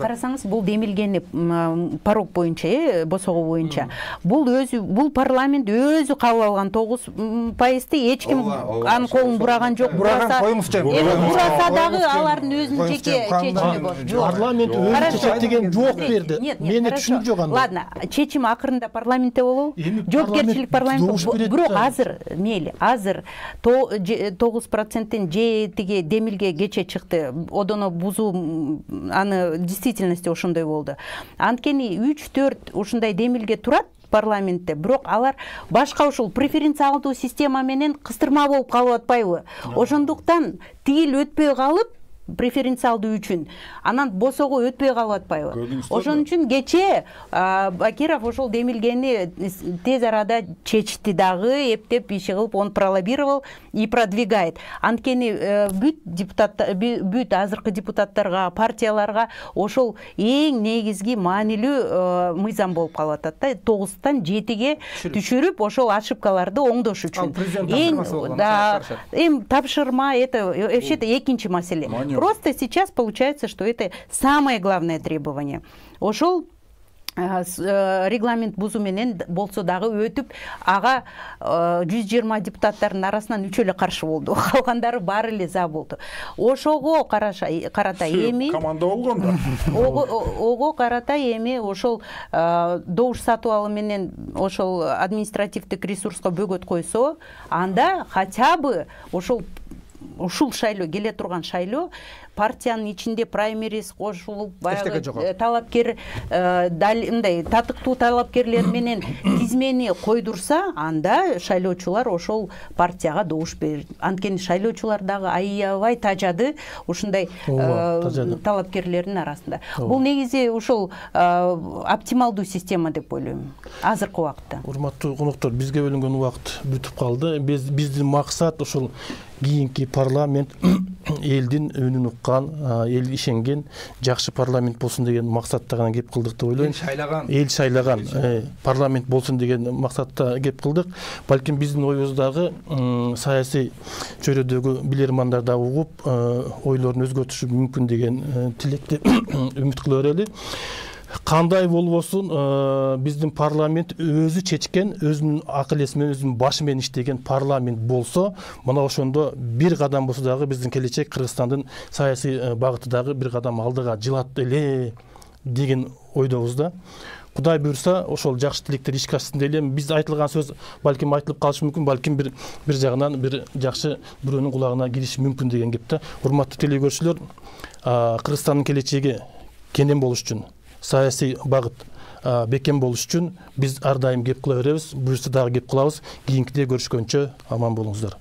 Карасаңыз, бул демилге демилгени порог боюнча, босого боюнча, бул парламент өзү кабыл алган 9%-ты эч ким анын колун бураган жок. Бураган коюңузчу. Бураса дагы алардын өзүнүн жеке чечими бар. Парламент өзү чечет деген жооп берди. Мени түшүнүп жок анда. Ладно, чечим акырында парламентте болобу? Жоопкерчилик парламентте. Бирок азыр мейли, азыр 9%-тен же тиги демилге кече чыкты. Одоно бузуу аны действительности ошондой болду. Анткени 3-4 ушундай демилге турат парламентте, бирок алар башка ушул преференциалдуу система менен кыстырма болуп калып атпайбы? Ошондуктан тигил өтпөй калып преференциалдуу үчүн анан босого өтпөй калып атпайбы? Ошон үчүн кече Бакиров ошол демилгени тез арада чечти дагы, эптеп иши кылып он пролоббировал и продвигает. Анткени бүт депутаттар, бүт азыркы депутаттарга, партияларга ошол эң негизги маанилүү мыйзам болуп калып атат да. 9-тан 7-ге түшүрүп, ошол ошибкаларды оңдош үчүн. Эң тапшырма, это вообще экинчи маселе. Просто сейчас получается, что это самое главное требование. Ошол регламент бузуу менен болсо дагы өтүп, ага 120 депутаттардын арасынан 3 эле каршы болду. Калгандары баары эле за болду. Ошого карата эми команда болгондо. Ого карата эми ошол добуш сатып алуу менен ошол административдик ресурска бөгөт койсо, анда хотя бы ушул шайлоо, келе турган шайлоо партиянын ичинде праймериз кошулуп, баягы талапкер мындай татыктуу талапкерлер менен тизмени койдурса, анда шайлоочулар ошол партияга добуш берет. Анткени шайлоочулар дагы аябай тажады ушундай талапкерлердин арасында. Бул негизи ушул оптималдуу система деп ойлойм азыркы убакытта. Урматтуу коноктор, бизге бөлүнгөн убакыт бүтүп калды. Биздин максат ушул кийинки парламент элдин үнүн уккан, эл ишенген жакшы парламент болсун деген максатта гана кеп кылдык деп ойлойм. Эл шайлаган парламент болсун деген максатта кеп кылдык. Балким биздин оюбуздагы саясий чөйрөдөгү билермандар да угуп, ойлорун өзгөртүшү мүмкүн деген тилекти үмүт кыла берели. Кандай болбосун, биздин парламент өзү чечкен, өзүнүн акыл эси менен, өзүнүн башы менен иштеген парламент болсо, мына ошондо бир кадам болсо дагы биздин келечек Кыргызстандын саясий багыты дагы бир кадам алдыга жылат эле деген ойдобуз да. Кудай буйрса, ошол жакшы тилектер ишке ашсын деп элем. Биз айтылган сөз балким айтылып калышы мүмкүн, балким бир жагынан бир жакшы бирөөнүн кулагына кириши мүмкүн деген кеп да. Урматтуу телекөрүүчүлөр, Кыргызстандын келечеги кенен болуш үчүн, саясий багыт бекем болуш үчүн биз ар дайым кеп кыла беребиз, буйрса дагы кеп кылабыз. Кийинкиде көрүшкөнчө аман болуңуздар.